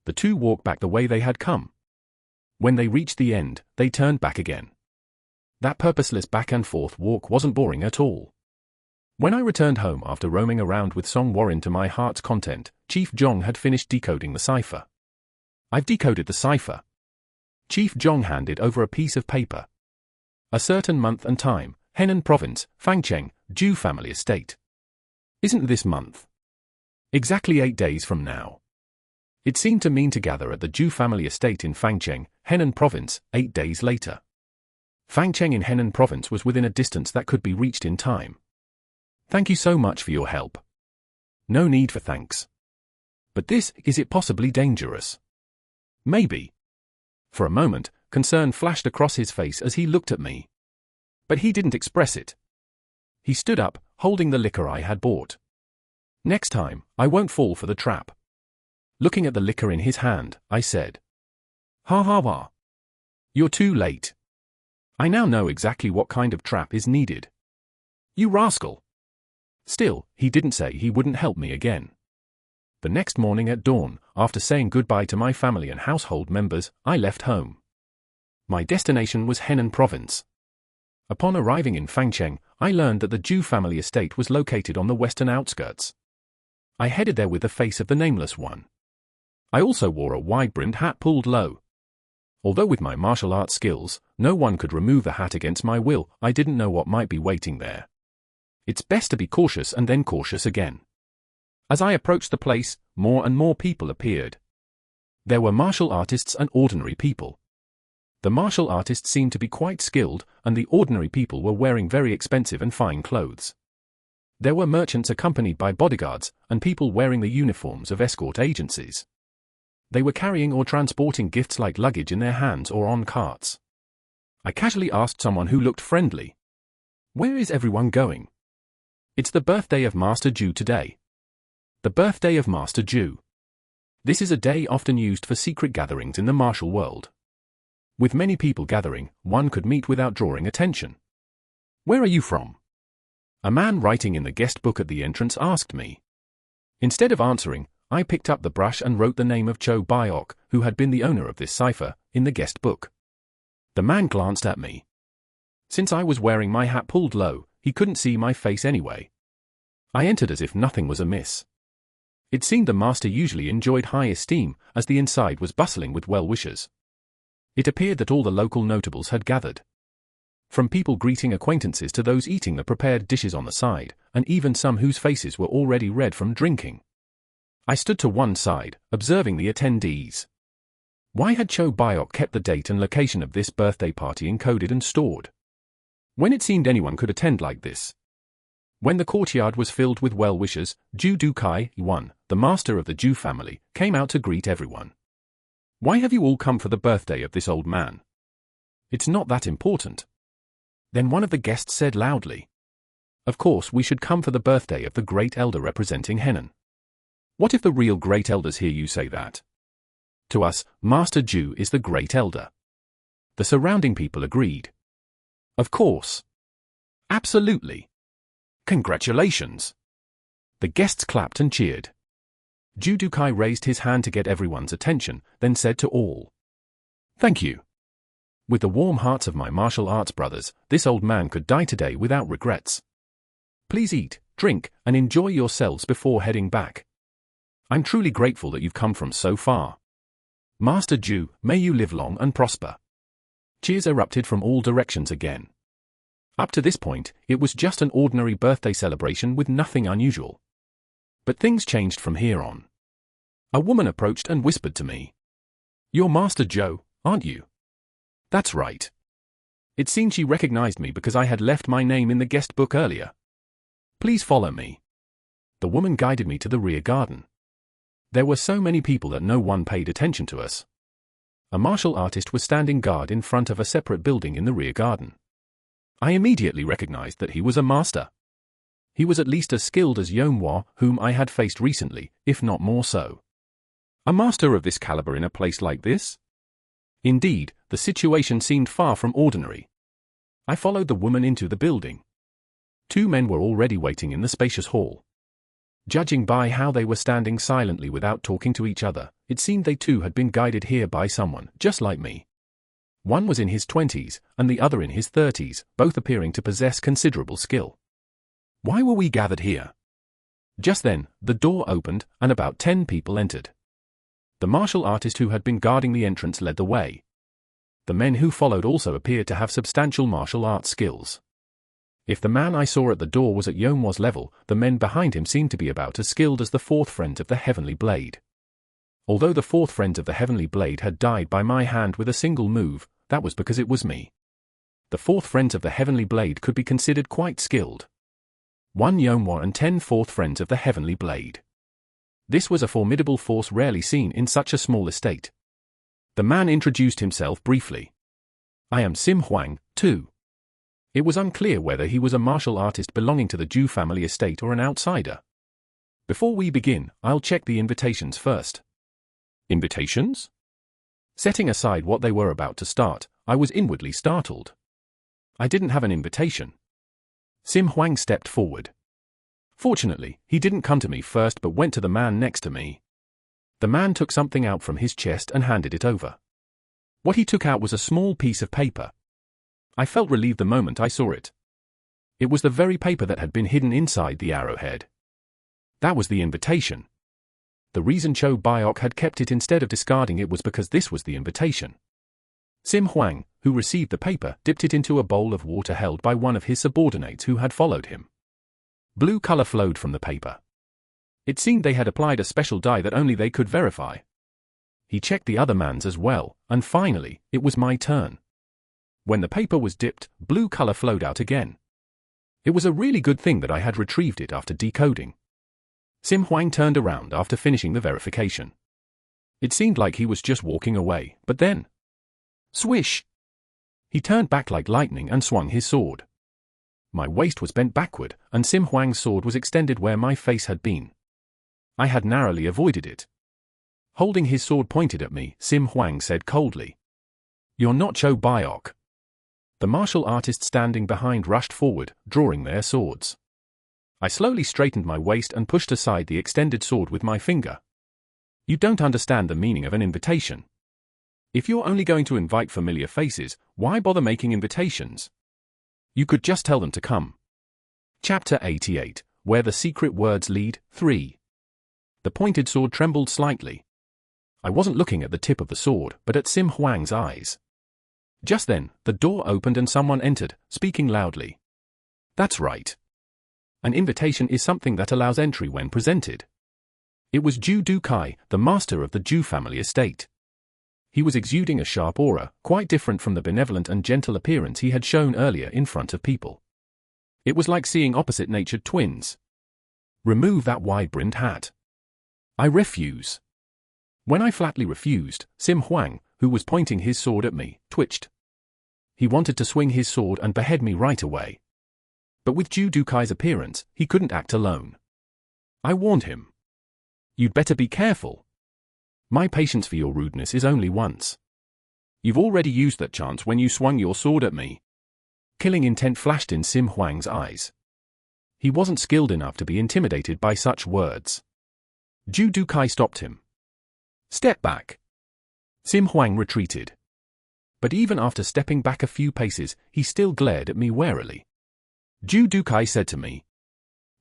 The two walked back the way they had come. When they reached the end, they turned back again. That purposeless back and forth walk wasn't boring at all. When I returned home after roaming around with Song Warren to my heart's content, Chief Jong had finished decoding the cipher. I've decoded the cipher. Chief Jong handed over a piece of paper. A certain month and time, Henan Province, Fangcheng, Zhu family estate. Isn't this month? Exactly 8 days from now. It seemed to mean to gather at the Zhu family estate in Fangcheng, Henan Province, 8 days later. Fangcheng in Henan Province was within a distance that could be reached in time. Thank you so much for your help. No need for thanks. But is it possibly dangerous? Maybe. For a moment, concern flashed across his face as he looked at me. But he didn't express it. He stood up, holding the liquor I had bought. Next time, I won't fall for the trap. Looking at the liquor in his hand, I said, Ha ha ha. You're too late. I now know exactly what kind of trap is needed. You rascal. Still, he didn't say he wouldn't help me again. The next morning at dawn, after saying goodbye to my family and household members, I left home. My destination was Henan Province. Upon arriving in Fangcheng, I learned that the Zhu family estate was located on the western outskirts. I headed there with the face of the nameless one. I also wore a wide-brimmed hat pulled low. Although with my martial arts skills, no one could remove the hat against my will, I didn't know what might be waiting there. It's best to be cautious and then cautious again. As I approached the place, more and more people appeared. There were martial artists and ordinary people. The martial artists seemed to be quite skilled, and the ordinary people were wearing very expensive and fine clothes. There were merchants accompanied by bodyguards, and people wearing the uniforms of escort agencies. They were carrying or transporting gifts like luggage in their hands or on carts. I casually asked someone who looked friendly, "Where is everyone going?" "It's the birthday of Master Zhu today." The birthday of Master Zhu. This is a day often used for secret gatherings in the martial world. With many people gathering, one could meet without drawing attention. "Where are you from?" A man writing in the guest book at the entrance asked me. Instead of answering, I picked up the brush and wrote the name of Cho Byok, who had been the owner of this cipher, in the guest book. The man glanced at me. Since I was wearing my hat pulled low, he couldn't see my face anyway. I entered as if nothing was amiss. It seemed the master usually enjoyed high esteem, as the inside was bustling with well-wishers. It appeared that all the local notables had gathered. From people greeting acquaintances to those eating the prepared dishes on the side, and even some whose faces were already red from drinking. I stood to one side, observing the attendees. Why had Cho Byok kept the date and location of this birthday party encoded and stored? When it seemed anyone could attend like this. When the courtyard was filled with well-wishers, Zhu Dukai, the master of the Zhu family, came out to greet everyone. "Why have you all come for the birthday of this old man?" "It's not that important." Then one of the guests said loudly, "Of course we should come for the birthday of the great elder representing Henan." "What if the real great elders hear you say that?" "To us, Master Zhu is the great elder." The surrounding people agreed. "Of course. Absolutely. Congratulations." The guests clapped and cheered. Zhu Dukai raised his hand to get everyone's attention, then said to all, "Thank you." With the warm hearts of my martial arts brothers, this old man could die today without regrets. Please eat, drink, and enjoy yourselves before heading back. I'm truly grateful that you've come from so far. Master Ju, may you live long and prosper. Cheers erupted from all directions again. Up to this point, it was just an ordinary birthday celebration with nothing unusual. But things changed from here on. A woman approached and whispered to me. You're Master Joe, aren't you? That's right. It seemed she recognized me because I had left my name in the guest book earlier. Please follow me. The woman guided me to the rear garden. There were so many people that no one paid attention to us. A martial artist was standing guard in front of a separate building in the rear garden. I immediately recognized that he was a master. He was at least as skilled as Yeonhwa, whom I had faced recently, if not more so. A master of this caliber in a place like this? Indeed, the situation seemed far from ordinary. I followed the woman into the building. 2 men were already waiting in the spacious hall. Judging by how they were standing silently without talking to each other, it seemed they too had been guided here by someone, just like me. One was in his 20s, and the other in his 30s, both appearing to possess considerable skill. Why were we gathered here? Just then, the door opened, and about 10 people entered. The martial artist who had been guarding the entrance led the way. The men who followed also appeared to have substantial martial arts skills. If the man I saw at the door was at Yeonhwa's level, the men behind him seemed to be about as skilled as the 4th friend of the Heavenly Blade. Although the 4th friend of the Heavenly Blade had died by my hand with a single move, that was because it was me. The 4th friends of the Heavenly Blade could be considered quite skilled. 1 Yeonhwa and 10 4th friends of the Heavenly Blade. This was a formidable force rarely seen in such a small estate. The man introduced himself briefly. I am Sim Hwang, too. It was unclear whether he was a martial artist belonging to the Ju family estate or an outsider. Before we begin, I'll check the invitations first. Invitations? Setting aside what they were about to start, I was inwardly startled. I didn't have an invitation. Sim Hwang stepped forward. Fortunately, he didn't come to me first but went to the man next to me. The man took something out from his chest and handed it over. What he took out was a small piece of paper. I felt relieved the moment I saw it. It was the very paper that had been hidden inside the arrowhead. That was the invitation. The reason Cho Byok had kept it instead of discarding it was because this was the invitation. Sim Hwang, who received the paper, dipped it into a bowl of water held by one of his subordinates who had followed him. Blue color flowed from the paper. It seemed they had applied a special dye that only they could verify. He checked the other man's as well, and finally, it was my turn. When the paper was dipped, blue color flowed out again. It was a really good thing that I had retrieved it after decoding. Sim Hwang turned around after finishing the verification. It seemed like he was just walking away, but then... swish! He turned back like lightning and swung his sword. My waist was bent backward, and Sim Hwang's sword was extended where my face had been. I had narrowly avoided it. Holding his sword pointed at me, Sim Hwang said coldly, "You're not Cho Byok." The martial artist standing behind rushed forward, drawing their swords. I slowly straightened my waist and pushed aside the extended sword with my finger. You don't understand the meaning of an invitation. If you're only going to invite familiar faces, why bother making invitations? You could just tell them to come. Chapter 88, Where the Secret Words Lead, 3. The pointed sword trembled slightly. I wasn't looking at the tip of the sword, but at Sim Hwang's eyes. Just then, the door opened and someone entered, speaking loudly. That's right. An invitation is something that allows entry when presented. It was Ju Du-kai, the master of the Ju family estate. He was exuding a sharp aura, quite different from the benevolent and gentle appearance he had shown earlier in front of people. It was like seeing opposite-natured twins. Remove that wide-brimmed hat. I refuse. When I flatly refused, Sim Hwang, who was pointing his sword at me, twitched. He wanted to swing his sword and behead me right away. But with Ju Du-kai's appearance, he couldn't act alone. I warned him. You'd better be careful. My patience for your rudeness is only once. You've already used that chance when you swung your sword at me. Killing intent flashed in Sim Hwang's eyes. He wasn't skilled enough to be intimidated by such words. Ju Du-kai stopped him. Step back. Sim Hwang retreated. But even after stepping back a few paces, he still glared at me warily. Ju Du-kai said to me,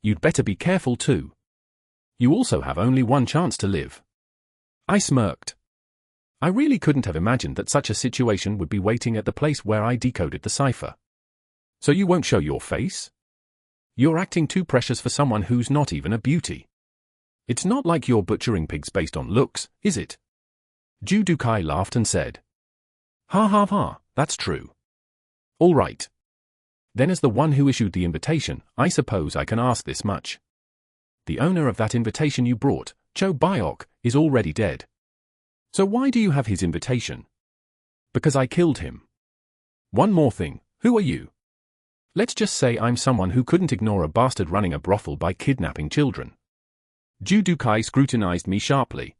You'd better be careful too. You also have only one chance to live. I smirked. I really couldn't have imagined that such a situation would be waiting at the place where I decoded the cipher. So you won't show your face? You're acting too precious for someone who's not even a beauty. It's not like you're butchering pigs based on looks, is it? Judukai laughed and said, "Ha ha ha, that's true. All right. Then as the one who issued the invitation, I suppose I can ask this much. The owner of that invitation you brought, Cho Byok, is already dead. So why do you have his invitation?" "Because I killed him." "One more thing, who are you?" "Let's just say I'm someone who couldn't ignore a bastard running a brothel by kidnapping children." Judukai scrutinized me sharply.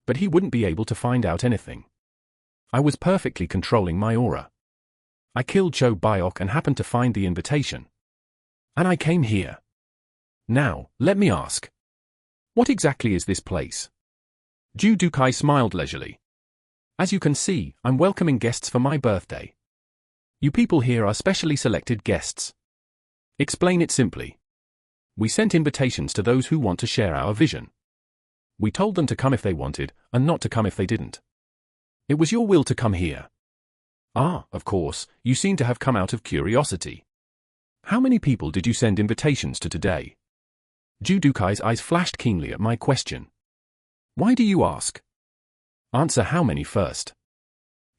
But he wouldn't be able to find out anything. I was perfectly controlling my aura. I killed Cho Byok and happened to find the invitation. And I came here. Now, let me ask. What exactly is this place? Judukai smiled leisurely. "As you can see, I'm welcoming guests for my birthday. You people here are specially selected guests. Explain it simply. We sent invitations to those who want to share our vision. We told them to come if they wanted, and not to come if they didn't. It was your will to come here. Ah, of course, you seem to have come out of curiosity. How many people did you send invitations to today?" Judukai's eyes flashed keenly at my question. "Why do you ask?" "Answer how many first."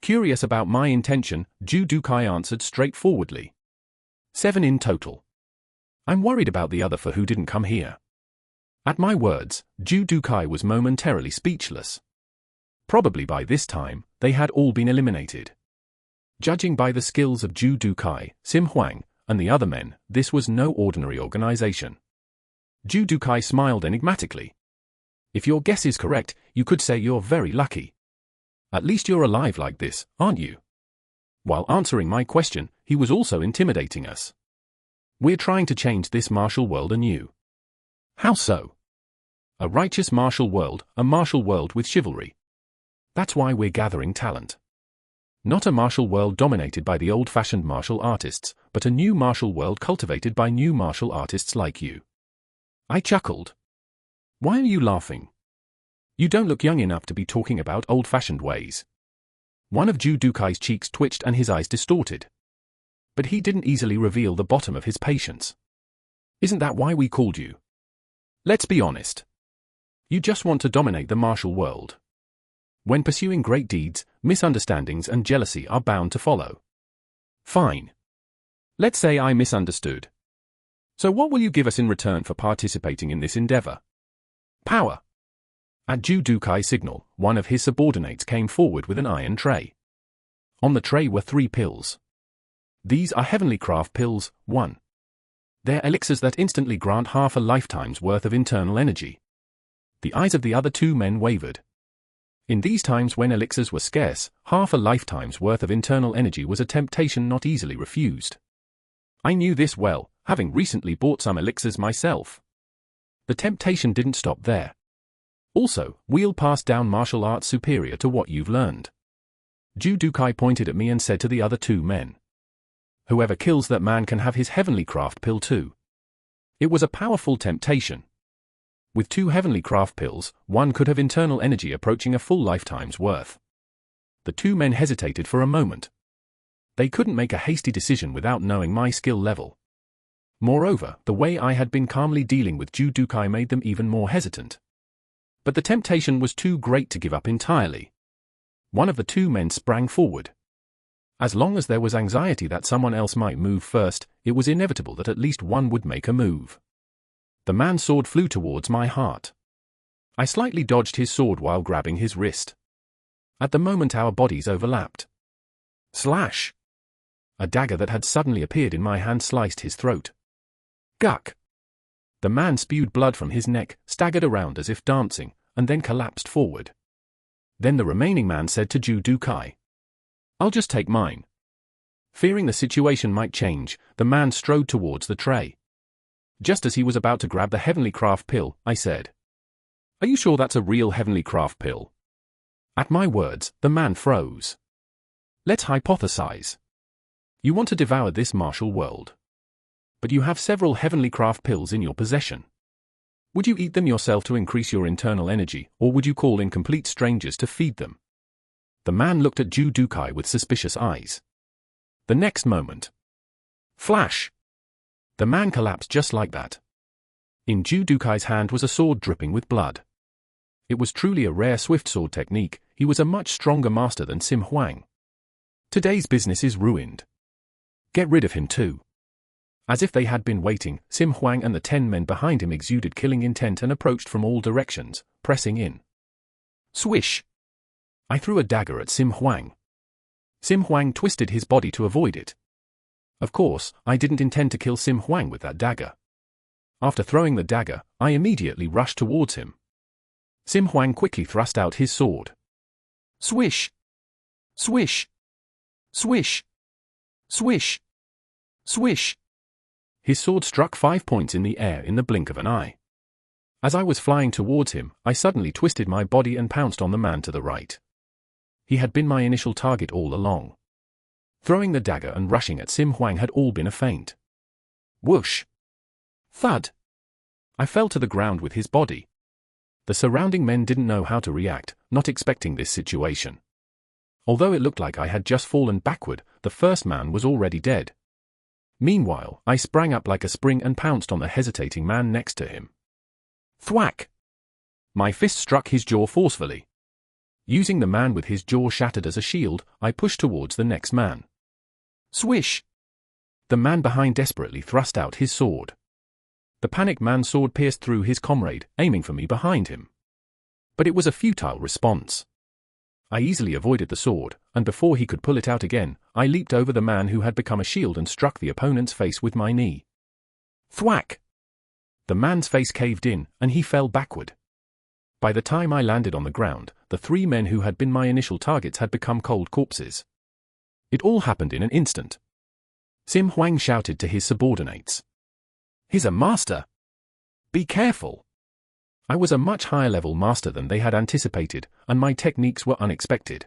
Curious about my intention, Judukai answered straightforwardly. 7 in total. I'm worried about the other 4 who didn't come here. At my words, Judukai was momentarily speechless. Probably by this time, they had all been eliminated. Judging by the skills of Judukai, Sim Huang, and the other men, this was no ordinary organization. Judukai smiled enigmatically. "If your guess is correct, you could say you're very lucky. At least you're alive like this, aren't you?" While answering my question, he was also intimidating us. "We're trying to change this martial world anew." "How so?" "A righteous martial world, a martial world with chivalry. That's why we're gathering talent. Not a martial world dominated by the old-fashioned martial artists, but a new martial world cultivated by new martial artists like you." I chuckled. "Why are you laughing? You don't look young enough to be talking about old-fashioned ways." One of Judukai's cheeks twitched and his eyes distorted. But he didn't easily reveal the bottom of his patience. "Isn't that why we called you? Let's be honest. You just want to dominate the martial world. When pursuing great deeds, misunderstandings and jealousy are bound to follow." "Fine. Let's say I misunderstood. So what will you give us in return for participating in this endeavor?" "Power." At Judukai's signal, one of his subordinates came forward with an iron tray. On the tray were 3 pills. "These are heavenly craft pills, 1. They're elixirs that instantly grant half a lifetime's worth of internal energy." The eyes of the other 2 men wavered. In these times when elixirs were scarce, half a lifetime's worth of internal energy was a temptation not easily refused. I knew this well, having recently bought some elixirs myself. The temptation didn't stop there. "Also, we'll pass down martial arts superior to what you've learned." Judukai pointed at me and said to the other 2 men, "Whoever kills that man can have his heavenly craft pill too." It was a powerful temptation. With 2 heavenly craft pills, one could have internal energy approaching a full lifetime's worth. The 2 men hesitated for a moment. They couldn't make a hasty decision without knowing my skill level. Moreover, the way I had been calmly dealing with Judukai made them even more hesitant. But the temptation was too great to give up entirely. One of the 2 men sprang forward. As long as there was anxiety that someone else might move first, it was inevitable that at least one would make a move. The man's sword flew towards my heart. I slightly dodged his sword while grabbing his wrist. At the moment our bodies overlapped. Slash! A dagger that had suddenly appeared in my hand sliced his throat. Guck! The man spewed blood from his neck, staggered around as if dancing, and then collapsed forward. Then the remaining man said to Judukai, "I'll just take mine." Fearing the situation might change, the man strode towards the tray. Just as he was about to grab the heavenly craft pill, I said, "Are you sure that's a real heavenly craft pill?" At my words, the man froze. "Let's hypothesize. You want to devour this martial world. but you have several heavenly craft pills in your possession. Would you eat them yourself to increase your internal energy, or would you call in complete strangers to feed them? The man looked at Judokai with suspicious eyes. The next moment. Flash! The man collapsed just like that. In Judokai's hand was a sword dripping with blood. It was truly a rare swift sword technique. He was a much stronger master than Sim Huang. Today's business is ruined. Get rid of him too. As if they had been waiting, Sim Huang and the 10 men behind him exuded killing intent and approached from all directions, pressing in. Swish! I threw a dagger at Sim Huang. Sim Huang twisted his body to avoid it. Of course, I didn't intend to kill Sim Huang with that dagger. After throwing the dagger, I immediately rushed towards him. Sim Huang quickly thrust out his sword. Swish! Swish! Swish! Swish! Swish! His sword struck 5 points in the air in the blink of an eye. As I was flying towards him, I suddenly twisted my body and pounced on the man to the right. He had been my initial target all along. Throwing the dagger and rushing at Sim Huang had all been a feint. Whoosh! Thud! I fell to the ground with his body. The surrounding men didn't know how to react, not expecting this situation. Although it looked like I had just fallen backward, the first man was already dead. Meanwhile, I sprang up like a spring and pounced on the hesitating man next to him. Thwack! My fist struck his jaw forcefully. Using the man with his jaw shattered as a shield, I pushed towards the next man. Swish! The man behind desperately thrust out his sword. The panicked man's sword pierced through his comrade, aiming for me behind him. But it was a futile response. I easily avoided the sword, and before he could pull it out again, I leaped over the man who had become a shield and struck the opponent's face with my knee. Thwack! The man's face caved in, and he fell backward. By the time I landed on the ground, the 3 men who had been my initial targets had become cold corpses. It all happened in an instant. Sim Huang shouted to his subordinates. He's a master! Be careful! I was a much higher level master than they had anticipated, and my techniques were unexpected.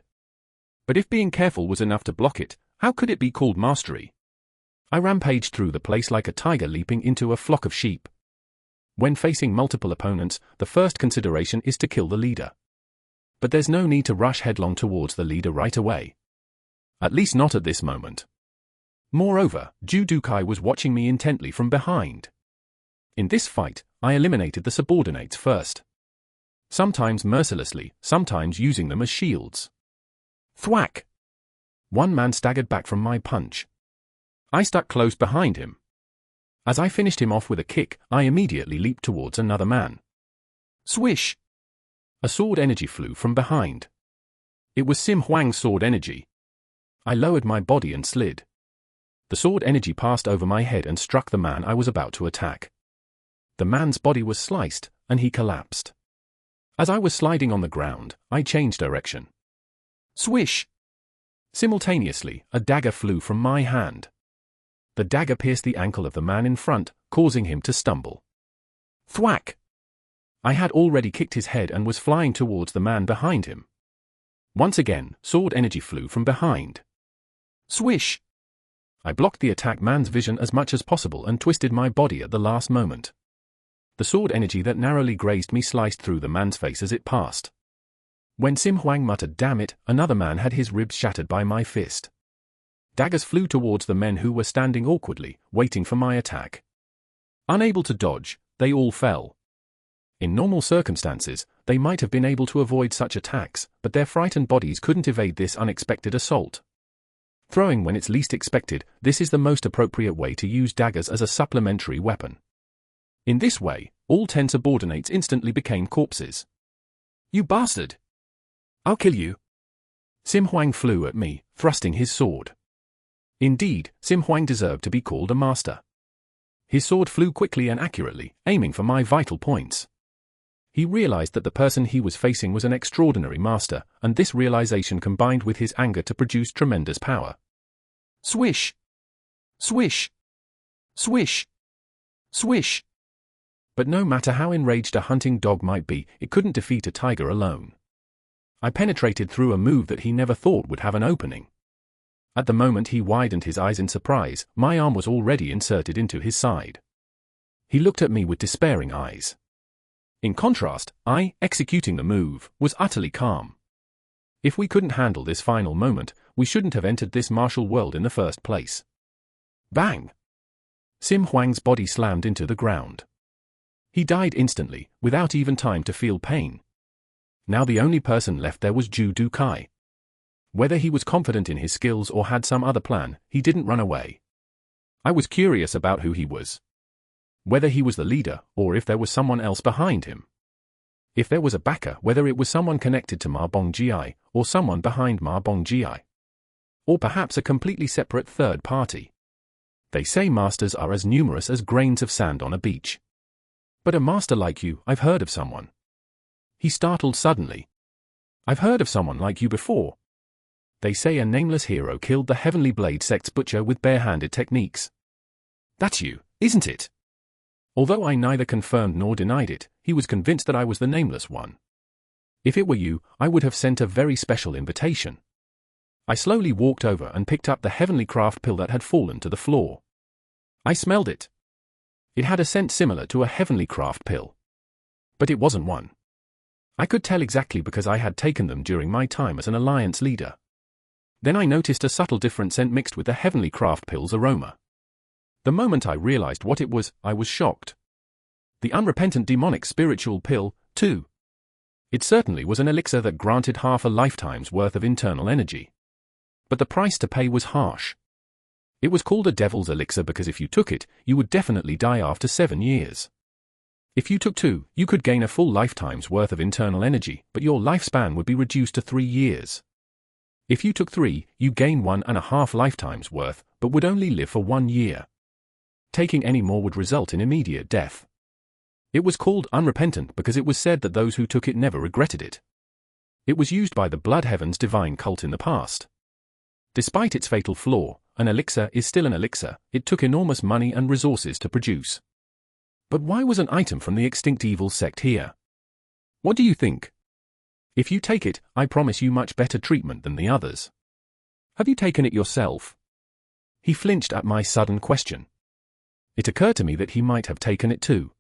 But if being careful was enough to block it, how could it be called mastery? I rampaged through the place like a tiger leaping into a flock of sheep. When facing multiple opponents, the first consideration is to kill the leader. But there's no need to rush headlong towards the leader right away. At least not at this moment. Moreover, Judokai was watching me intently from behind. In this fight, I eliminated the subordinates first. Sometimes mercilessly, sometimes using them as shields. Thwack! One man staggered back from my punch. I stuck close behind him. As I finished him off with a kick, I immediately leaped towards another man. Swish! A sword energy flew from behind. It was Sim Huang's sword energy. I lowered my body and slid. The sword energy passed over my head and struck the man I was about to attack. The man's body was sliced, and he collapsed. As I was sliding on the ground, I changed direction. Swish! Simultaneously, a dagger flew from my hand. The dagger pierced the ankle of the man in front, causing him to stumble. Thwack! I had already kicked his head and was flying towards the man behind him. Once again, sword energy flew from behind. Swish! I blocked the attack man's vision as much as possible and twisted my body at the last moment. The sword energy that narrowly grazed me sliced through the man's face as it passed. When Sim Huang muttered "damn it," another man had his ribs shattered by my fist. Daggers flew towards the men who were standing awkwardly, waiting for my attack. Unable to dodge, they all fell. In normal circumstances, they might have been able to avoid such attacks, but their frightened bodies couldn't evade this unexpected assault. Throwing when it's least expected, this is the most appropriate way to use daggers as a supplementary weapon. In this way, all 10 subordinates instantly became corpses. You bastard! I'll kill you! Sim Huang flew at me, thrusting his sword. Indeed, Sim Huang deserved to be called a master. His sword flew quickly and accurately, aiming for my vital points. He realized that the person he was facing was an extraordinary master, and this realization combined with his anger to produce tremendous power. Swish! Swish! Swish! Swish! But no matter how enraged a hunting dog might be, it couldn't defeat a tiger alone. I penetrated through a move that he never thought would have an opening. At the moment he widened his eyes in surprise, my arm was already inserted into his side. He looked at me with despairing eyes. In contrast, I, executing the move, was utterly calm. If we couldn't handle this final moment, we shouldn't have entered this martial world in the first place. Bang! Sim Huang's body slammed into the ground. He died instantly, without even time to feel pain. Now the only person left there was Zhu Dukai. Whether he was confident in his skills or had some other plan, he didn't run away. I was curious about who he was. Whether he was the leader, or if there was someone else behind him. If there was a backer, whether it was someone connected to Ma Bongji, or someone behind Ma Bongji. Or perhaps a completely separate third party. They say masters are as numerous as grains of sand on a beach. But a master like you, I've heard of someone. He startled suddenly. I've heard of someone like you before. They say a nameless hero killed the Heavenly Blade sect's butcher with bare-handed techniques. That's you, isn't it? Although I neither confirmed nor denied it, he was convinced that I was the nameless one. If it were you, I would have sent a very special invitation. I slowly walked over and picked up the Heavenly Craft pill that had fallen to the floor. I smelled it. It had a scent similar to a Heavenly Craft pill. But it wasn't one. I could tell exactly because I had taken them during my time as an alliance leader. Then I noticed a subtle different scent mixed with the Heavenly Craft pill's aroma. The moment I realized what it was, I was shocked. The unrepentant demonic spiritual pill, too. It certainly was an elixir that granted half a lifetime's worth of internal energy. But the price to pay was harsh. It was called a devil's elixir because if you took it, you would definitely die after 7 years. If you took 2, you could gain a full lifetime's worth of internal energy, but your lifespan would be reduced to 3 years. If you took 3, you gain 1.5 lifetimes worth, but would only live for 1 year. Taking any more would result in immediate death. It was called unrepentant because it was said that those who took it never regretted it. It was used by the Blood Heaven's divine cult in the past. Despite its fatal flaw, an elixir is still an elixir. It took enormous money and resources to produce. But why was an item from the extinct evil sect here? What do you think? If you take it, I promise you much better treatment than the others. Have you taken it yourself? He flinched at my sudden question. It occurred to me that he might have taken it too.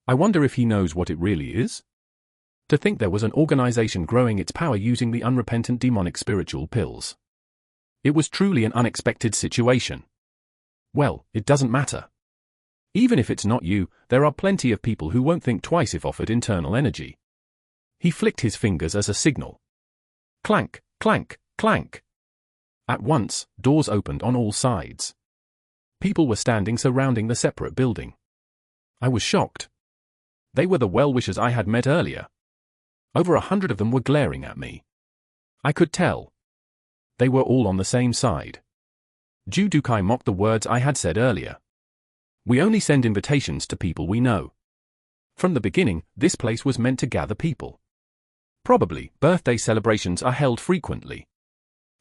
I wonder if he knows what it really is? To think there was an organization growing its power using the unrepentant demonic spiritual pills. It was truly an unexpected situation. Well, it doesn't matter. Even if it's not you, there are plenty of people who won't think twice if offered internal energy. He flicked his fingers as a signal. Clank, clank, clank. At once, doors opened on all sides. People were standing surrounding the separate building. I was shocked. They were the well-wishers I had met earlier. Over 100 of them were glaring at me. I could tell. They were all on the same side. Zhu Dukai mocked the words I had said earlier. We only send invitations to people we know. From the beginning, this place was meant to gather people. Probably, birthday celebrations are held frequently.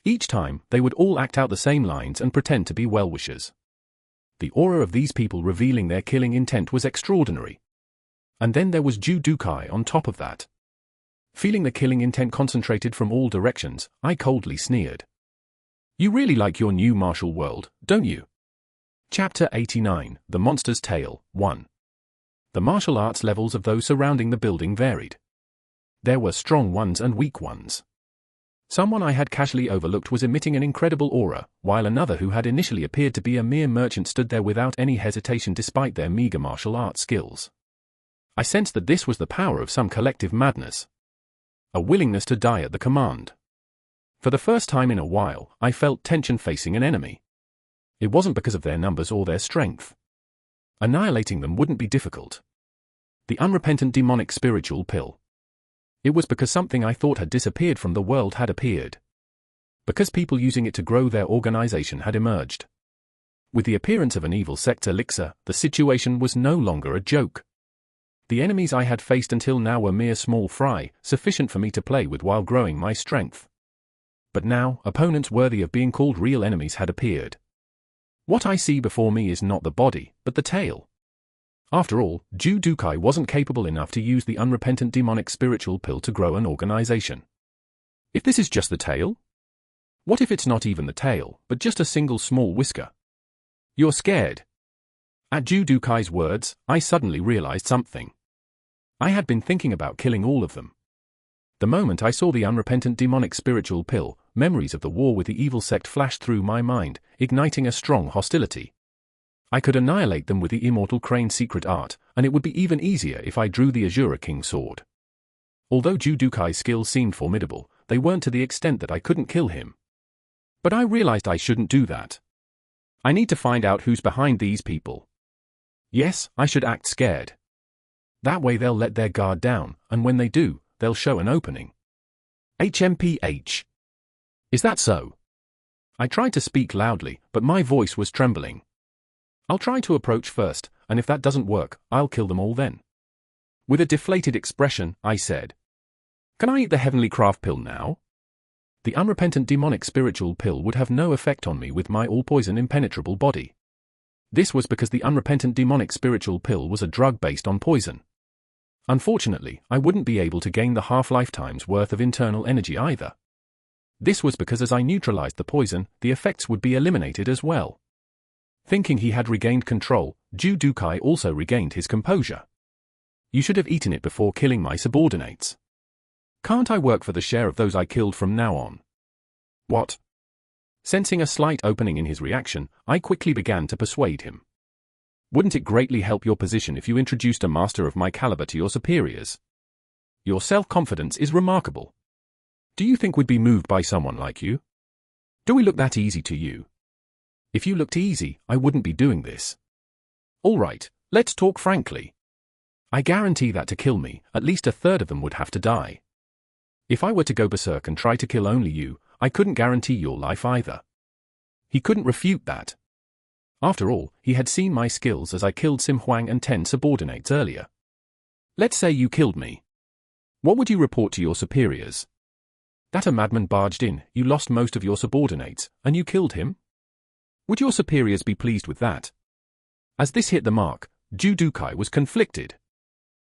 Each time, they would all act out the same lines and pretend to be well-wishers. The aura of these people revealing their killing intent was extraordinary. And then there was Zhu Dukai on top of that. Feeling the killing intent concentrated from all directions, I coldly sneered. You really like your new martial world, don't you? Chapter 89, The Monster's Tale, 1. The martial arts levels of those surrounding the building varied. There were strong ones and weak ones. Someone I had casually overlooked was emitting an incredible aura, while another who had initially appeared to be a mere merchant stood there without any hesitation despite their meager martial arts skills. I sensed that this was the power of some collective madness. A willingness to die at the command. For the first time in a while, I felt tension facing an enemy. It wasn't because of their numbers or their strength. Annihilating them wouldn't be difficult. The unrepentant demonic spiritual pill. It was because something I thought had disappeared from the world had appeared. Because people using it to grow their organization had emerged. With the appearance of an evil sect elixir, the situation was no longer a joke. The enemies I had faced until now were mere small fry, sufficient for me to play with while growing my strength. But now, opponents worthy of being called real enemies had appeared. What I see before me is not the body, but the tail. After all, Zhu Dukai wasn't capable enough to use the unrepentant demonic spiritual pill to grow an organization. If this is just the tail? What if it's not even the tail, but just a single small whisker? You're scared. At Judukai's words, I suddenly realized something. I had been thinking about killing all of them. The moment I saw the unrepentant demonic spiritual pill, memories of the war with the evil sect flashed through my mind, igniting a strong hostility. I could annihilate them with the immortal Crane's secret art, and it would be even easier if I drew the Azura King sword. Although Judukai's skills seemed formidable, they weren't to the extent that I couldn't kill him. But I realized I shouldn't do that. I need to find out who's behind these people. Yes, I should act scared. That way they'll let their guard down, and when they do, they'll show an opening. HMPH. Is that so? I tried to speak loudly, but my voice was trembling. I'll try to approach first, and if that doesn't work, I'll kill them all then. With a deflated expression, I said, "Can I eat the heavenly craft pill now?" The unrepentant demonic spiritual pill would have no effect on me with my all-poison impenetrable body. This was because the unrepentant demonic spiritual pill was a drug based on poison. Unfortunately, I wouldn't be able to gain the half-lifetime's worth of internal energy either. This was because as I neutralized the poison, the effects would be eliminated as well. Thinking he had regained control, Judukai also regained his composure. "You should have eaten it before killing my subordinates. Can't I work for the share of those I killed from now on?" "What?" Sensing a slight opening in his reaction, I quickly began to persuade him. "Wouldn't it greatly help your position if you introduced a master of my caliber to your superiors? Your self-confidence is remarkable. Do you think we'd be moved by someone like you? Do we look that easy to you? If you looked easy, I wouldn't be doing this. All right, let's talk frankly. I guarantee that to kill me, at least a third of them would have to die. If I were to go berserk and try to kill only you, I couldn't guarantee your life either." He couldn't refute that. After all, he had seen my skills as I killed Sim Huang and 10 subordinates earlier. "Let's say you killed me. What would you report to your superiors? That a madman barged in, you lost most of your subordinates, and you killed him? Would your superiors be pleased with that?" As this hit the mark, Judukai was conflicted.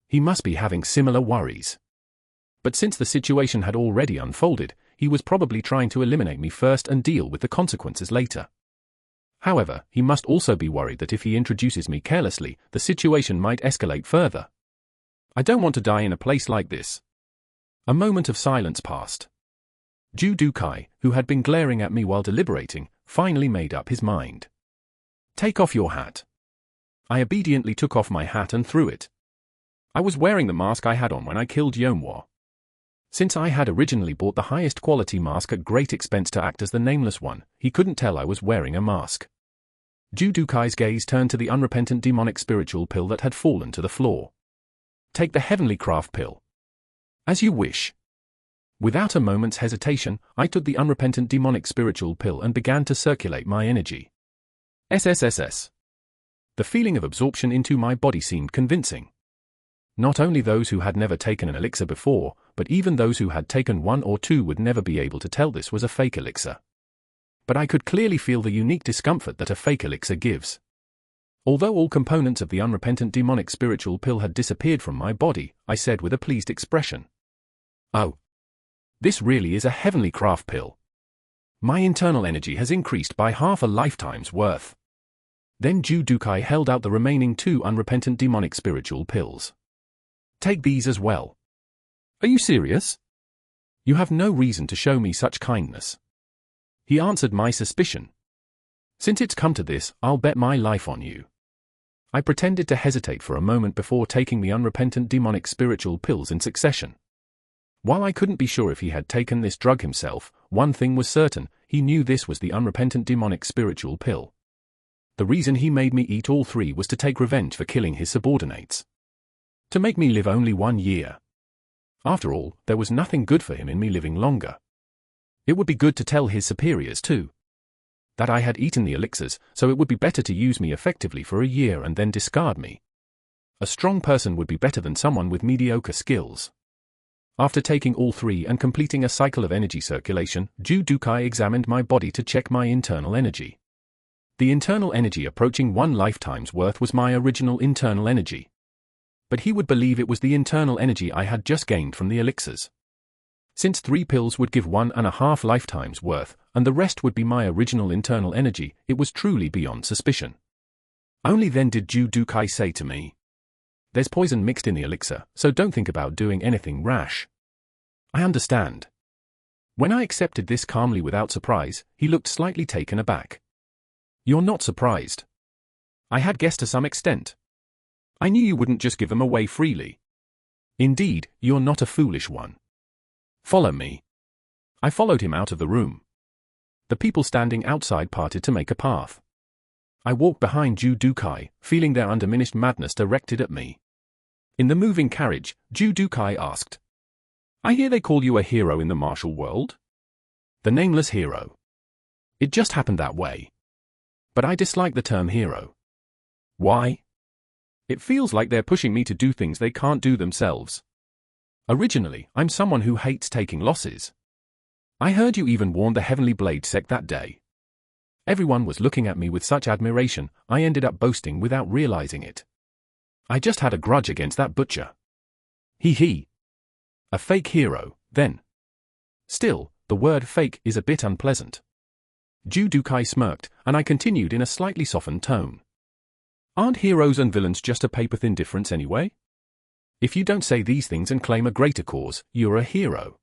He must be having similar worries. But since the situation had already unfolded, he was probably trying to eliminate me first and deal with the consequences later. However, he must also be worried that if he introduces me carelessly, the situation might escalate further. I don't want to die in a place like this. A moment of silence passed. Judukai, who had been glaring at me while deliberating, finally made up his mind. "Take off your hat." I obediently took off my hat and threw it. I was wearing the mask I had on when I killed Yonhua. Since I had originally bought the highest quality mask at great expense to act as the nameless one, he couldn't tell I was wearing a mask. Judukai's gaze turned to the unrepentant demonic spiritual pill that had fallen to the floor. "Take the heavenly craft pill." "As you wish." Without a moment's hesitation, I took the unrepentant demonic spiritual pill and began to circulate my energy. SSSS. The feeling of absorption into my body seemed convincing. Not only those who had never taken an elixir before, but even those who had taken one or two would never be able to tell this was a fake elixir. But I could clearly feel the unique discomfort that a fake elixir gives. Although all components of the unrepentant demonic spiritual pill had disappeared from my body, I said with a pleased expression, "Oh. This really is a heavenly craft pill. My internal energy has increased by half a lifetime's worth." Then Judukai held out the remaining 2 unrepentant demonic spiritual pills. "Take these as well." "Are you serious? You have no reason to show me such kindness." He answered my suspicion. "Since it's come to this, I'll bet my life on you." I pretended to hesitate for a moment before taking the unrepentant demonic spiritual pills in succession. While I couldn't be sure if he had taken this drug himself, one thing was certain, he knew this was the unrepentant demonic spiritual pill. The reason he made me eat all 3 was to take revenge for killing his subordinates. To make me live only 1 year. After all, there was nothing good for him in me living longer. It would be good to tell his superiors too. That I had eaten the elixirs, so it would be better to use me effectively for a year and then discard me. A strong person would be better than someone with mediocre skills. After taking all 3 and completing a cycle of energy circulation, Judukai examined my body to check my internal energy. The internal energy approaching 1 lifetime's worth was my original internal energy. But he would believe it was the internal energy I had just gained from the elixirs. Since 3 pills would give 1.5 lifetimes worth, and the rest would be my original internal energy, it was truly beyond suspicion. Only then did Judokai say to me, "There's poison mixed in the elixir, so don't think about doing anything rash." I understand. When I accepted this calmly without surprise, he looked slightly taken aback. "You're not surprised?" I had guessed to some extent. "I knew you wouldn't just give them away freely." "Indeed, you're not a foolish one. Follow me." I followed him out of the room. The people standing outside parted to make a path. I walked behind Judokai, feeling their undiminished madness directed at me. In the moving carriage, Judokai asked, "I hear they call you a hero in the martial world?" "The nameless hero. It just happened that way. But I dislike the term hero." "Why?" "It feels like they're pushing me to do things they can't do themselves. Originally, I'm someone who hates taking losses. I heard you even warned the Heavenly Blade sect that day. Everyone was looking at me with such admiration, I ended up boasting without realizing it. I just had a grudge against that butcher. He. A fake hero, then. Still, the word fake is a bit unpleasant." Judokai smirked, and I continued in a slightly softened tone. "Aren't heroes and villains just a paper-thin difference anyway? If you don't say these things and claim a greater cause, you're a hero.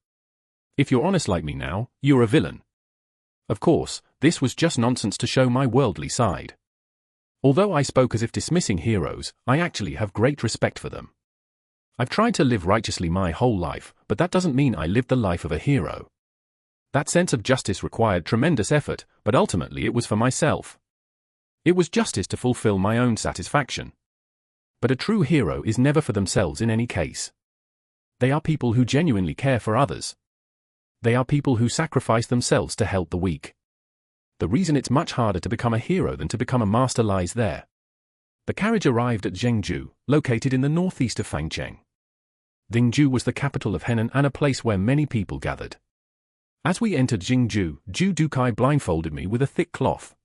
If you're honest like me now, you're a villain." Of course, this was just nonsense to show my worldly side. Although I spoke as if dismissing heroes, I actually have great respect for them. I've tried to live righteously my whole life, but that doesn't mean I lived the life of a hero. That sense of justice required tremendous effort, but ultimately it was for myself. It was justice to fulfill my own satisfaction. But a true hero is never for themselves in any case. They are people who genuinely care for others. They are people who sacrifice themselves to help the weak. The reason it's much harder to become a hero than to become a master lies there. The carriage arrived at Zhengzhou, located in the northeast of Fangcheng. Dingzhou was the capital of Henan and a place where many people gathered. As we entered Jingzhou, Judokai blindfolded me with a thick cloth.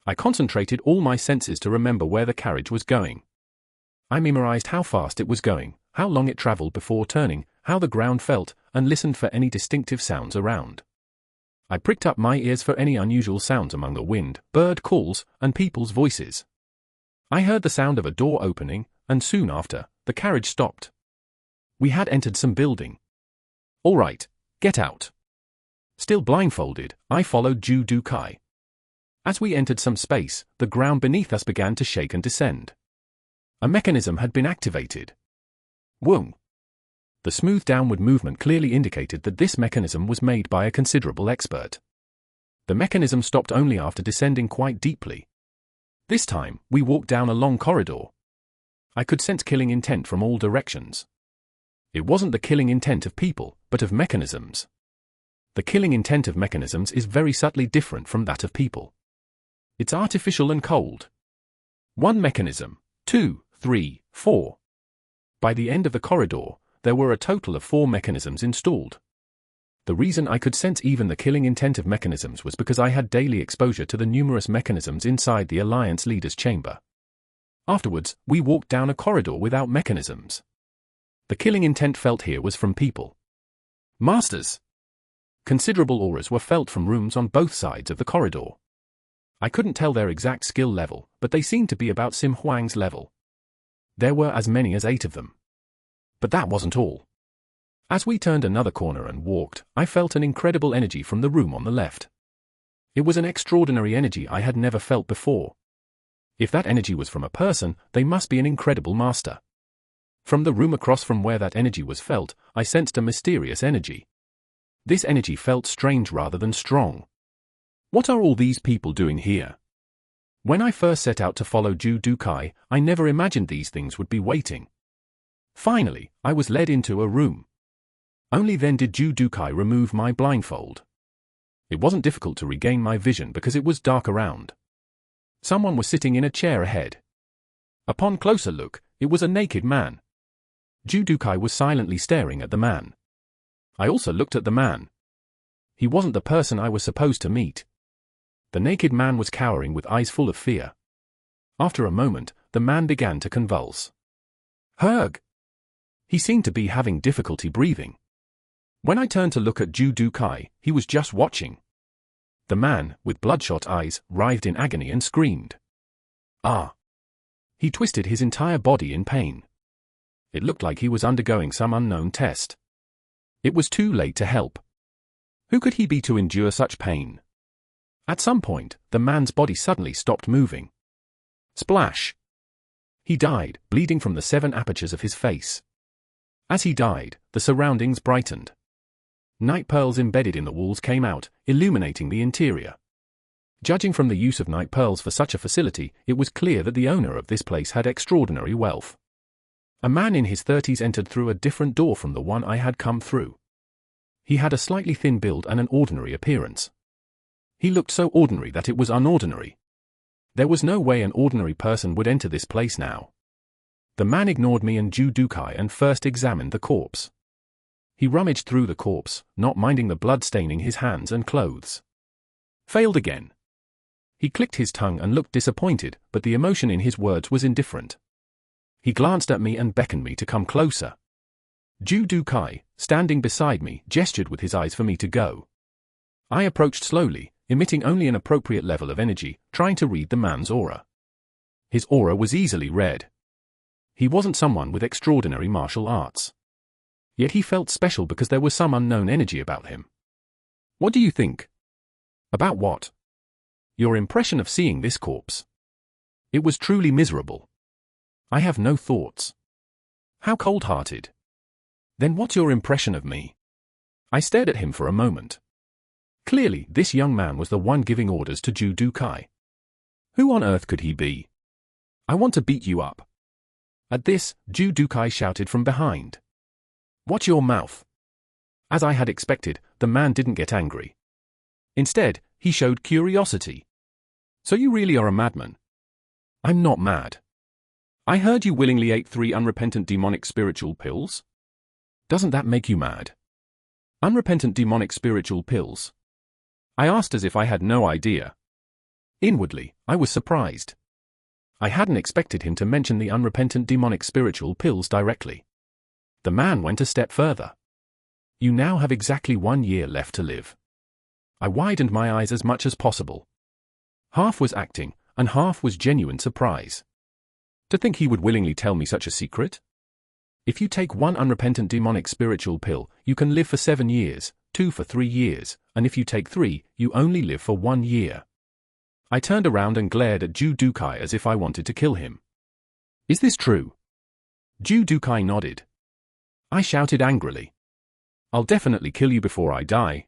I concentrated all my senses to remember where the carriage was going. I memorized how fast it was going, how long it traveled before turning, how the ground felt, and listened for any distinctive sounds around. I pricked up my ears for any unusual sounds among the wind, bird calls, and people's voices. I heard the sound of a door opening, and soon after, the carriage stopped. We had entered some building. "All right, get out." Still blindfolded, I followed Judokai. As we entered some space, the ground beneath us began to shake and descend. A mechanism had been activated. Whoom! The smooth downward movement clearly indicated that this mechanism was made by a considerable expert. The mechanism stopped only after descending quite deeply. This time, we walked down a long corridor. I could sense killing intent from all directions. It wasn't the killing intent of people, but of mechanisms. The killing intent of mechanisms is very subtly different from that of people. It's artificial and cold. 1 mechanism, 2, 3, 4. By the end of the corridor, there were a total of 4 mechanisms installed. The reason I could sense even the killing intent of mechanisms was because I had daily exposure to the numerous mechanisms inside the Alliance Leader's chamber. Afterwards, we walked down a corridor without mechanisms. The killing intent felt here was from people. Masters! Considerable auras were felt from rooms on both sides of the corridor. I couldn't tell their exact skill level, but they seemed to be about Sim Huang's level. There were as many as 8 of them. But that wasn't all. As we turned another corner and walked, I felt an incredible energy from the room on the left. It was an extraordinary energy I had never felt before. If that energy was from a person, they must be an incredible master. From the room across from where that energy was felt, I sensed a mysterious energy. This energy felt strange rather than strong. What are all these people doing here? When I first set out to follow Judokai, I never imagined these things would be waiting. Finally, I was led into a room. Only then did Judokai remove my blindfold. It wasn't difficult to regain my vision because it was dark around. Someone was sitting in a chair ahead. Upon closer look, it was a naked man. Judokai was silently staring at the man. I also looked at the man. He wasn't the person I was supposed to meet. The naked man was cowering with eyes full of fear. After a moment, the man began to convulse. Herg! He seemed to be having difficulty breathing. When I turned to look at Ju Du Kai, he was just watching. The man, with bloodshot eyes, writhed in agony and screamed. Ah! He twisted his entire body in pain. It looked like he was undergoing some unknown test. It was too late to help. Who could he be to endure such pain? At some point, the man's body suddenly stopped moving. Splash! He died, bleeding from the 7 apertures of his face. As he died, the surroundings brightened. Night pearls embedded in the walls came out, illuminating the interior. Judging from the use of night pearls for such a facility, it was clear that the owner of this place had extraordinary wealth. A man in his 30s entered through a different door from the one I had come through. He had a slightly thin build and an ordinary appearance. He looked so ordinary that it was unordinary. There was no way an ordinary person would enter this place now. The man ignored me and Ju Du Kai and first examined the corpse. He rummaged through the corpse, not minding the blood staining his hands and clothes. Failed again. He clicked his tongue and looked disappointed, but the emotion in his words was indifferent. He glanced at me and beckoned me to come closer. Ju Du Kai, standing beside me, gestured with his eyes for me to go. I approached slowly, emitting only an appropriate level of energy, trying to read the man's aura. His aura was easily read. He wasn't someone with extraordinary martial arts. Yet he felt special because there was some unknown energy about him. What do you think? About what? Your impression of seeing this corpse. It was truly miserable. I have no thoughts. How cold-hearted. Then what's your impression of me? I stared at him for a moment. Clearly, this young man was the one giving orders to Ju Du Kai. Who on earth could he be? I want to beat you up. At this, Ju Du Kai shouted from behind. Watch your mouth. As I had expected, the man didn't get angry. Instead, he showed curiosity. So you really are a madman? I'm not mad. I heard you willingly ate 3 unrepentant demonic spiritual pills. Doesn't that make you mad? Unrepentant demonic spiritual pills? I asked as if I had no idea. Inwardly, I was surprised. I hadn't expected him to mention the unrepentant demonic spiritual pills directly. The man went a step further. You now have exactly 1 year left to live. I widened my eyes as much as possible. Half was acting, and half was genuine surprise. To think he would willingly tell me such a secret? If you take 1 unrepentant demonic spiritual pill, you can live for 7 years, 2 for 3 years, and if you take 3, you only live for 1 year. I turned around and glared at Ju Du Kai as if I wanted to kill him. Is this true? Ju Du Kai nodded. I shouted angrily. I'll definitely kill you before I die.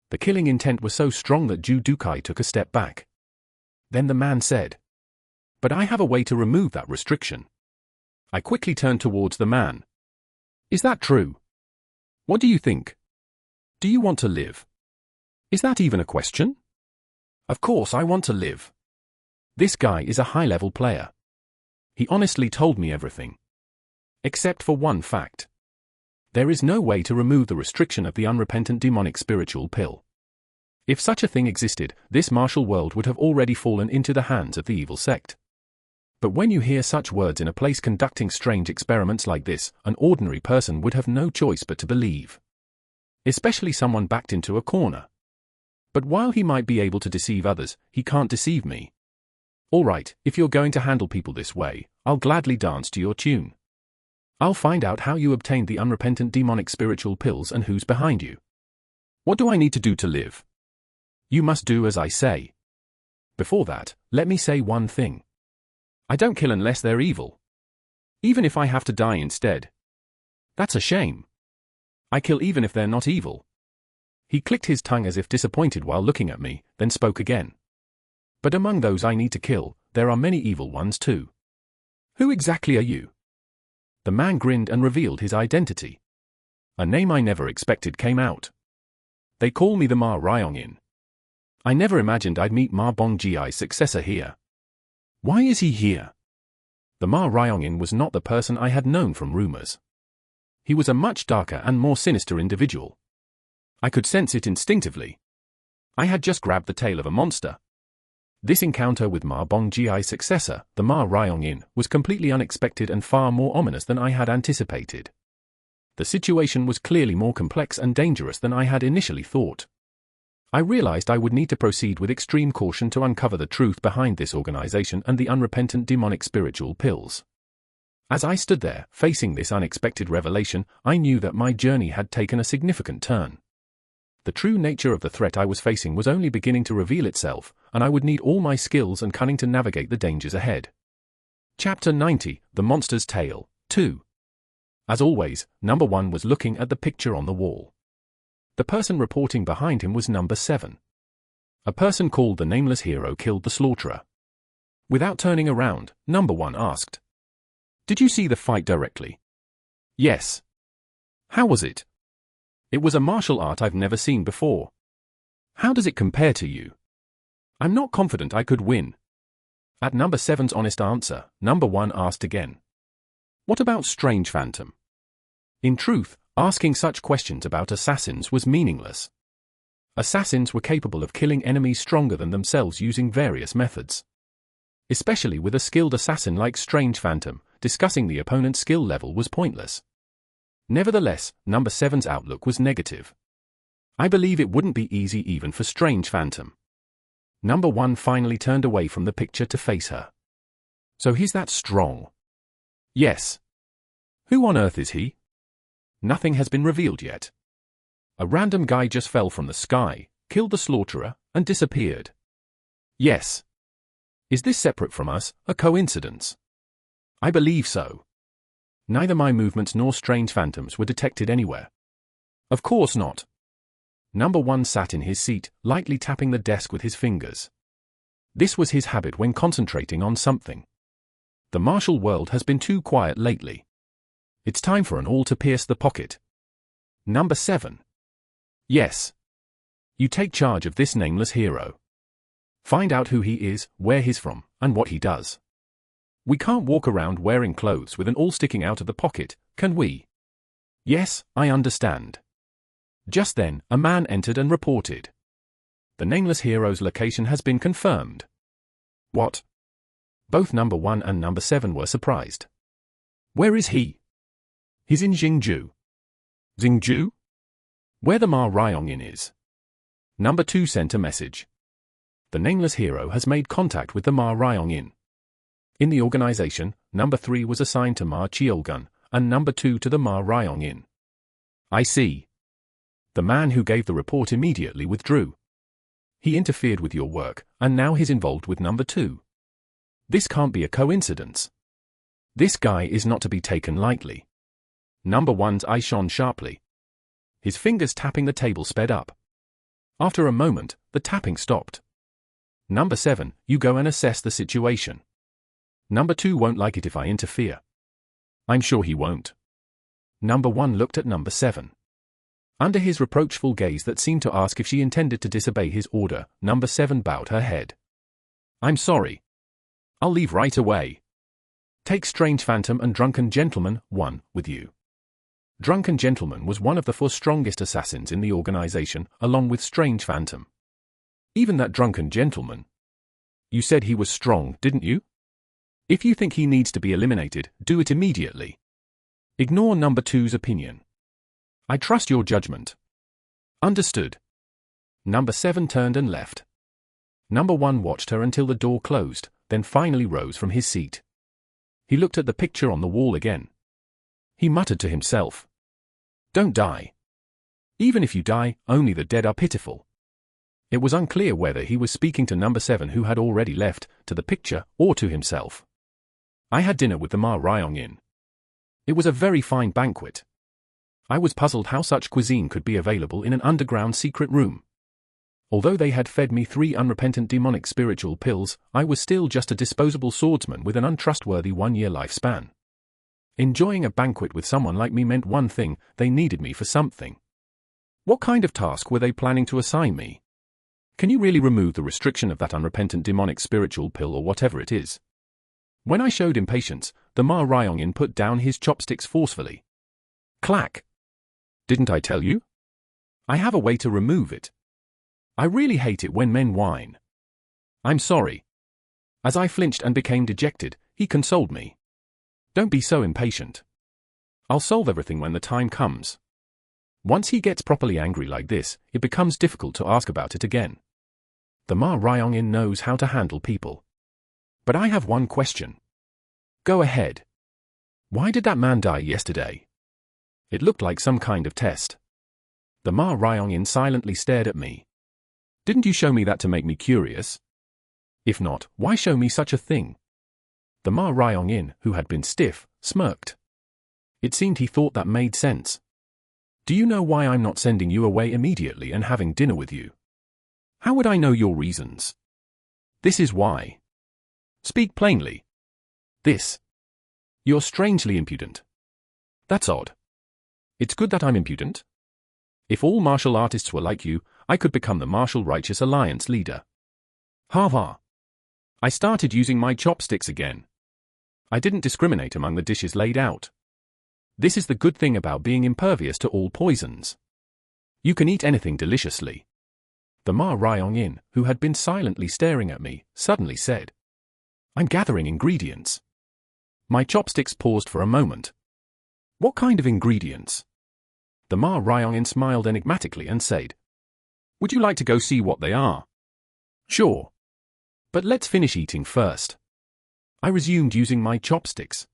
The killing intent was so strong that Ju Du Kai took a step back. Then the man said, but I have a way to remove that restriction. I quickly turned towards the man. Is that true? What do you think? Do you want to live? Is that even a question? Of course I want to live. This guy is a high-level player. He honestly told me everything. Except for one fact. There is no way to remove the restriction of the unrepentant demonic spiritual pill. If such a thing existed, this martial world would have already fallen into the hands of the evil sect. But when you hear such words in a place conducting strange experiments like this, an ordinary person would have no choice but to believe. Especially someone backed into a corner. But while he might be able to deceive others, he can't deceive me. All right, if you're going to handle people this way, I'll gladly dance to your tune. I'll find out how you obtained the unrepentant demonic spiritual pills and who's behind you. What do I need to do to live? You must do as I say. Before that, let me say one thing. I don't kill unless they're evil. Even if I have to die instead. That's a shame. I kill even if they're not evil. He clicked his tongue as if disappointed while looking at me, then spoke again. But among those I need to kill, there are many evil ones too. Who exactly are you? The man grinned and revealed his identity. A name I never expected came out. They call me the Ma Ryong-in. I never imagined I'd meet Ma Bongji's successor here. Why is he here? The Ma Ryong-in was not the person I had known from rumors. He was a much darker and more sinister individual. I could sense it instinctively. I had just grabbed the tail of a monster. This encounter with Ma Bongji's successor, the Ma Ryong-in, was completely unexpected and far more ominous than I had anticipated. The situation was clearly more complex and dangerous than I had initially thought. I realized I would need to proceed with extreme caution to uncover the truth behind this organization and the unrepentant demonic spiritual pills. As I stood there, facing this unexpected revelation, I knew that my journey had taken a significant turn. The true nature of the threat I was facing was only beginning to reveal itself, and I would need all my skills and cunning to navigate the dangers ahead. Chapter 90, The Monster's Tale, 2. As always, Number 1 was looking at the picture on the wall. The person reporting behind him was Number 7. A person called the Nameless Hero killed the slaughterer. Without turning around, Number 1 asked, "Did you see the fight directly?" "Yes." "How was it?" "It was a martial art I've never seen before." "How does it compare to you?" "I'm not confident I could win." At Number 7's honest answer, Number 1 asked again, "What about Strange Phantom?" In truth, asking such questions about assassins was meaningless. Assassins were capable of killing enemies stronger than themselves using various methods. Especially with a skilled assassin like Strange Phantom, discussing the opponent's skill level was pointless. Nevertheless, Number 7's outlook was negative. "I believe it wouldn't be easy even for Strange Phantom." Number 1 finally turned away from the picture to face her. "So he's that strong?" "Yes." "Who on earth is he?" "Nothing has been revealed yet. A random guy just fell from the sky, killed the slaughterer, and disappeared." "Yes." "Is this separate from us, a coincidence?" "I believe so. Neither my movements nor Strange Phantoms were detected anywhere." "Of course not." Number 1 sat in his seat, lightly tapping the desk with his fingers. This was his habit when concentrating on something. The martial world has been too quiet lately. It's time for an all to pierce the pocket. Number 7. "Yes. You take charge of this nameless hero. Find out who he is, where he's from, and what he does. We can't walk around wearing clothes with an awl sticking out of the pocket, can we?" "Yes, I understand." Just then, a man entered and reported, "The nameless hero's location has been confirmed." "What?" Both Number 1 and Number 7 were surprised. "Where is he?" "He's in Jingju." "Jingju?" "Where the Ma Ryong Inn is." Number 2 sent a message. "The nameless hero has made contact with the Ma Ryong Inn." In the organization, Number 3 was assigned to Ma Cheolgun, and Number 2 to the Ma Ryong Inn. "I see." The man who gave the report immediately withdrew. "He interfered with your work, and now he's involved with Number 2. This can't be a coincidence. This guy is not to be taken lightly." Number 1's eye shone sharply. His fingers tapping the table sped up. After a moment, the tapping stopped. "Number 7, you go and assess the situation. Number 2 won't like it if I interfere." "I'm sure he won't." Number 1 looked at Number 7. Under his reproachful gaze that seemed to ask if she intended to disobey his order, Number 7 bowed her head. "I'm sorry. I'll leave right away. Take Strange Phantom and Drunken Gentleman, 1, with you." Drunken Gentleman was one of the 4 strongest assassins in the organization, along with Strange Phantom. "Even that Drunken Gentleman? You said he was strong, didn't you? If you think he needs to be eliminated, do it immediately. Ignore Number 2's opinion. I trust your judgment." "Understood." Number 7 turned and left. Number 1 watched her until the door closed, then finally rose from his seat. He looked at the picture on the wall again. He muttered to himself, "Don't die. Even if you die, only the dead are pitiful." It was unclear whether he was speaking to Number 7 who had already left, to the picture, or to himself. "I had dinner with the Ma Ryong Inn. It was a very fine banquet. I was puzzled how such cuisine could be available in an underground secret room. Although they had fed me 3 unrepentant demonic spiritual pills, I was still just a disposable swordsman with an untrustworthy 1-year lifespan. Enjoying a banquet with someone like me meant one thing: they needed me for something. What kind of task were they planning to assign me? Can you really remove the restriction of that unrepentant demonic spiritual pill or whatever it is?" When I showed impatience, the Ma Ryong Inn put down his chopsticks forcefully. Clack! "Didn't I tell you? I have a way to remove it. I really hate it when men whine." "I'm sorry." As I flinched and became dejected, he consoled me. "Don't be so impatient. I'll solve everything when the time comes. Once he gets properly angry like this, it becomes difficult to ask about it again. The Ma Ryong-in knows how to handle people. But I have one question. Go ahead. Why did that man die yesterday? It looked like some kind of test. The Ma Ryong-in silently stared at me. Didn't you show me that to make me curious? If not, why show me such a thing? The Ma Ryong-in, who had been stiff, smirked. It seemed he thought that made sense. Do you know why I'm not sending you away immediately and having dinner with you? How would I know your reasons? This is why. Speak plainly. This. You're strangely impudent. That's odd. It's good that I'm impudent. If all martial artists were like you, I could become the Martial Righteous Alliance leader. Ha ha. I started using my chopsticks again. I didn't discriminate among the dishes laid out. This is the good thing about being impervious to all poisons. You can eat anything deliciously. The Ma Ryong-in, who had been silently staring at me, suddenly said, I'm gathering ingredients. My chopsticks paused for a moment. What kind of ingredients? The Ma Ryong-in smiled enigmatically and said, Would you like to go see what they are? Sure. But let's finish eating first. I resumed using my chopsticks.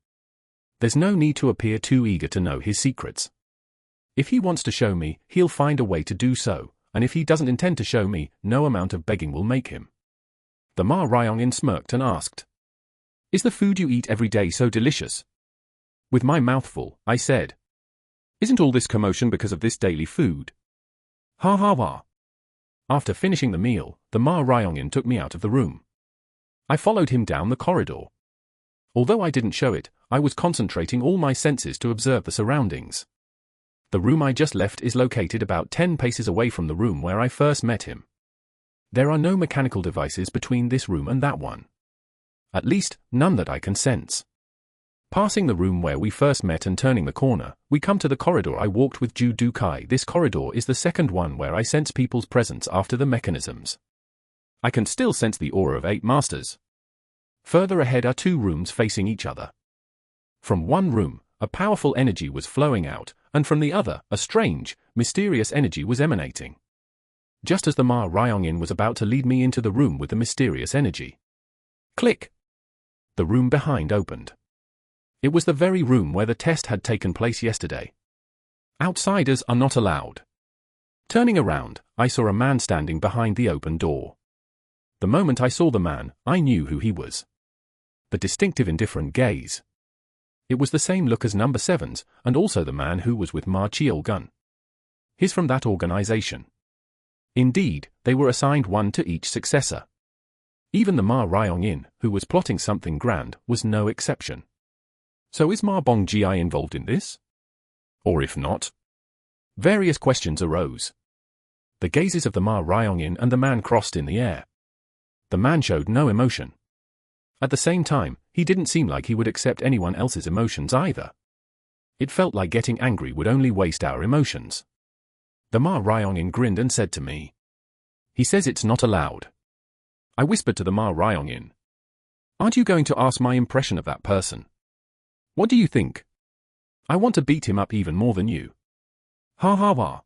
There's no need to appear too eager to know his secrets. If he wants to show me, he'll find a way to do so, and if he doesn't intend to show me, no amount of begging will make him. The Ma Ryong-in smirked and asked, Is the food you eat every day so delicious? With my mouth full, I said, Isn't all this commotion because of this daily food? Ha ha ha. After finishing the meal, the Ma Ryong-in took me out of the room. I followed him down the corridor. Although I didn't show it, I was concentrating all my senses to observe the surroundings. The room I just left is located about 10 paces away from the room where I first met him. There are no mechanical devices between this room and that one. At least, none that I can sense. Passing the room where we first met and turning the corner, we come to the corridor I walked with Ju Du-kai. This corridor is the second one where I sense people's presence after the mechanisms. I can still sense the aura of 8 masters. Further ahead are 2 rooms facing each other. From one room, a powerful energy was flowing out, and from the other, a strange, mysterious energy was emanating. Just as the Ma Ryong-in was about to lead me into the room with the mysterious energy. Click! The room behind opened. It was the very room where the test had taken place yesterday. Outsiders are not allowed. Turning around, I saw a man standing behind the open door. The moment I saw the man, I knew who he was. The distinctive indifferent gaze. It was the same look as number 7's, and also the man who was with Ma Cheol-gun. He's from that organization. Indeed, they were assigned one to each successor. Even the Ma Ryong-in, who was plotting something grand, was no exception. So is Ma Bong-ji involved in this? Or if not? Various questions arose. The gazes of the Ma Ryong-in and the man crossed in the air. The man showed no emotion. At the same time, he didn't seem like he would accept anyone else's emotions either. It felt like getting angry would only waste our emotions. The Ma Ryong-in grinned and said to me, He says it's not allowed. I whispered to the Ma Ryong-in, Aren't you going to ask my impression of that person? What do you think? I want to beat him up even more than you. Ha ha ha.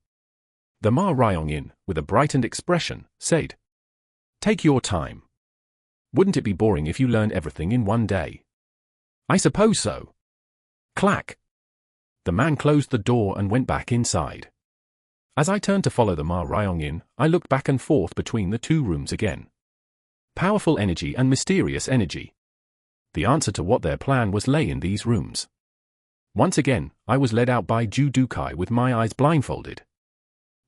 The Ma Ryong-in, with a brightened expression, said, Take your time. Wouldn't it be boring if you learned everything in one day? I suppose so. Clack. The man closed the door and went back inside. As I turned to follow the Ma Ryong-in, I looked back and forth between the 2 rooms again. Powerful energy and mysterious energy. The answer to what their plan was lay in these rooms. Once again, I was led out by Ju Du-kai with my eyes blindfolded.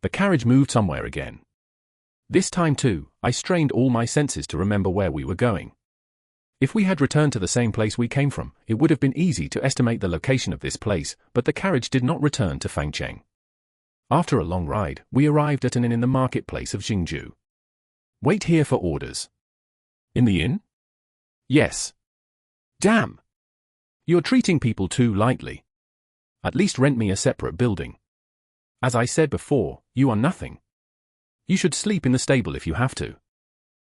The carriage moved somewhere again. This time too, I strained all my senses to remember where we were going. If we had returned to the same place we came from, it would have been easy to estimate the location of this place, but the carriage did not return to Fangcheng. After a long ride, we arrived at an inn in the marketplace of Xingju. Wait here for orders. In the inn? Yes. Damn! You're treating people too lightly. At least rent me a separate building. As I said before, you are nothing. You should sleep in the stable if you have to.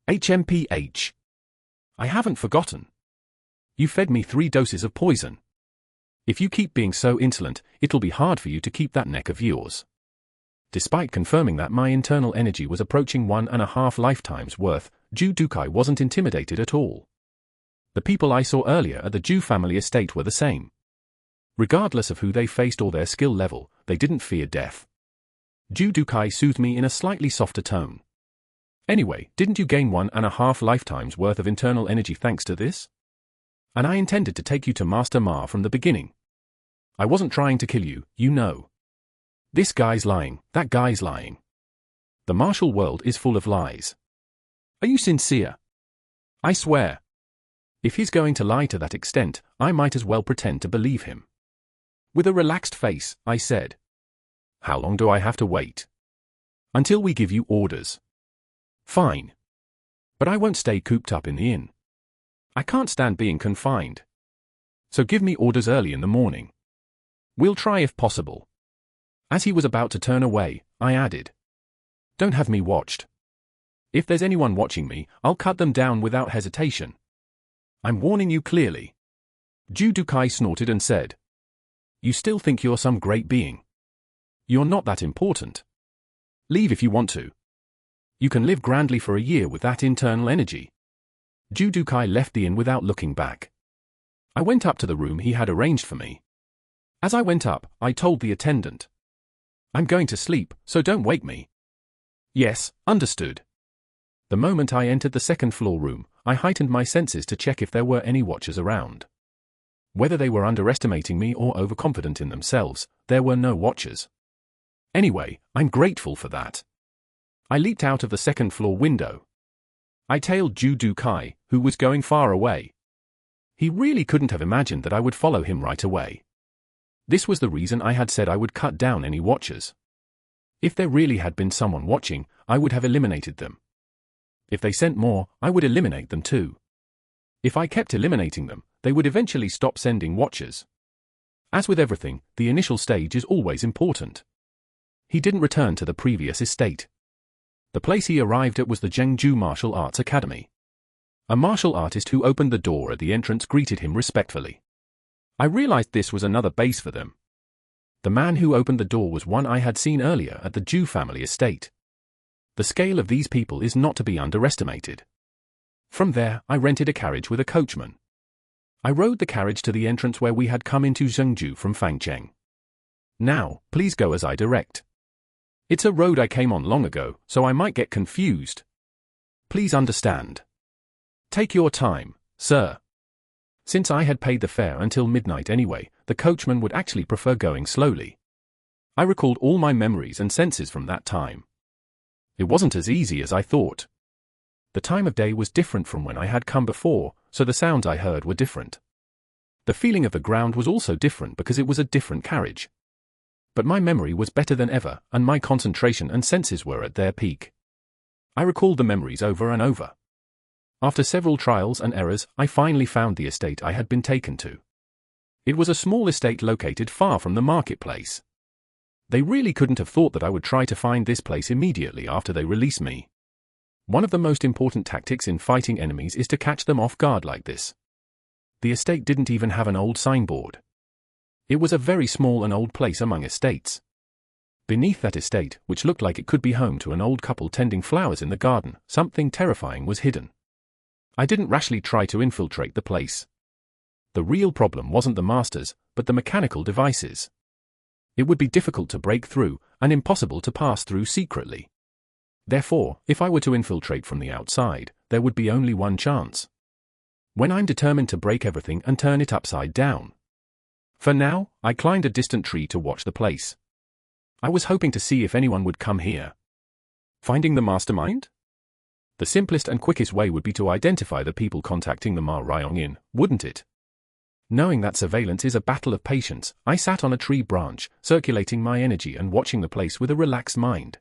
HMPH. I haven't forgotten. You fed me 3 doses of poison. If you keep being so insolent, it'll be hard for you to keep that neck of yours. Despite confirming that my internal energy was approaching 1.5 lifetimes worth, Ju Dukai wasn't intimidated at all. The people I saw earlier at the Ju family estate were the same. Regardless of who they faced or their skill level, they didn't fear death. Ju Dukai soothed me in a slightly softer tone. Anyway, didn't you gain 1.5 lifetimes worth of internal energy thanks to this? And I intended to take you to Master Ma from the beginning. I wasn't trying to kill you, you know. This guy's lying, that guy's lying. The martial world is full of lies. Are you sincere? I swear. If he's going to lie to that extent, I might as well pretend to believe him. With a relaxed face, I said. How long do I have to wait? Until we give you orders. Fine. But I won't stay cooped up in the inn. I can't stand being confined. So give me orders early in the morning. We'll try if possible. As he was about to turn away, I added. Don't have me watched. If there's anyone watching me, I'll cut them down without hesitation. I'm warning you clearly. Ju Dukai snorted and said. You still think you're some great being. You're not that important. Leave if you want to. You can live grandly for a year with that internal energy. Ju Dukai left the inn without looking back. I went up to the room he had arranged for me. As I went up, I told the attendant. I'm going to sleep, so don't wake me. Yes, understood. The moment I entered the second-floor room, I heightened my senses to check if there were any watchers around. Whether they were underestimating me or overconfident in themselves, there were no watchers. Anyway, I'm grateful for that. I leaped out of the second-floor window. I tailed Ju Dukai, who was going far away. He really couldn't have imagined that I would follow him right away. This was the reason I had said I would cut down any watchers. If there really had been someone watching, I would have eliminated them. If they sent more, I would eliminate them too. If I kept eliminating them, they would eventually stop sending watchers. As with everything, the initial stage is always important. He didn't return to the previous estate. The place he arrived at was the Zhengzhou Martial Arts Academy. A martial artist who opened the door at the entrance greeted him respectfully. I realized this was another base for them. The man who opened the door was one I had seen earlier at the Ju family estate. The scale of these people is not to be underestimated. From there, I rented a carriage with a coachman. I rode the carriage to the entrance where we had come into Zhengzhou from Fangcheng. Now, please go as I direct. It's a road I came on long ago, so I might get confused. Please understand. Take your time, sir. Since I had paid the fare until midnight anyway, the coachman would actually prefer going slowly. I recalled all my memories and senses from that time. It wasn't as easy as I thought. The time of day was different from when I had come before, so the sounds I heard were different. The feeling of the ground was also different because it was a different carriage. But my memory was better than ever, and my concentration and senses were at their peak. I recalled the memories over and over. After several trials and errors, I finally found the estate I had been taken to. It was a small estate located far from the marketplace. They really couldn't have thought that I would try to find this place immediately after they release me. One of the most important tactics in fighting enemies is to catch them off guard like this. The estate didn't even have an old signboard. It was a very small and old place among estates. Beneath that estate, which looked like it could be home to an old couple tending flowers in the garden, something terrifying was hidden. I didn't rashly try to infiltrate the place. The real problem wasn't the masters, but the mechanical devices. It would be difficult to break through, and impossible to pass through secretly. Therefore, if I were to infiltrate from the outside, there would be only one chance. When I'm determined to break everything and turn it upside down. For now, I climbed a distant tree to watch the place. I was hoping to see if anyone would come here. Finding the mastermind? The simplest and quickest way would be to identify the people contacting the Ma Ryong Inn, wouldn't it? Knowing that surveillance is a battle of patience, I sat on a tree branch, circulating my energy and watching the place with a relaxed mind.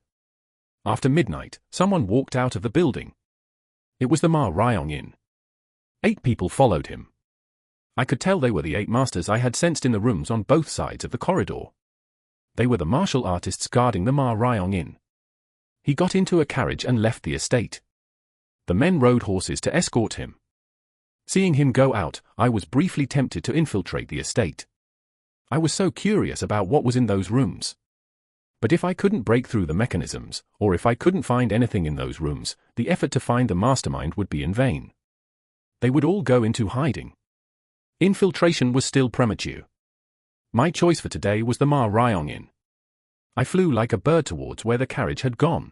After midnight, someone walked out of the building. It was the Ma Ryong Inn. 8 people followed him. I could tell they were the 8 masters I had sensed in the rooms on both sides of the corridor. They were the martial artists guarding the Ma Ryong Inn. He got into a carriage and left the estate. The men rode horses to escort him. Seeing him go out, I was briefly tempted to infiltrate the estate. I was so curious about what was in those rooms. But if I couldn't break through the mechanisms, or if I couldn't find anything in those rooms, the effort to find the mastermind would be in vain. They would all go into hiding. Infiltration was still premature. My choice for today was the Ma Ryong Inn. I flew like a bird towards where the carriage had gone.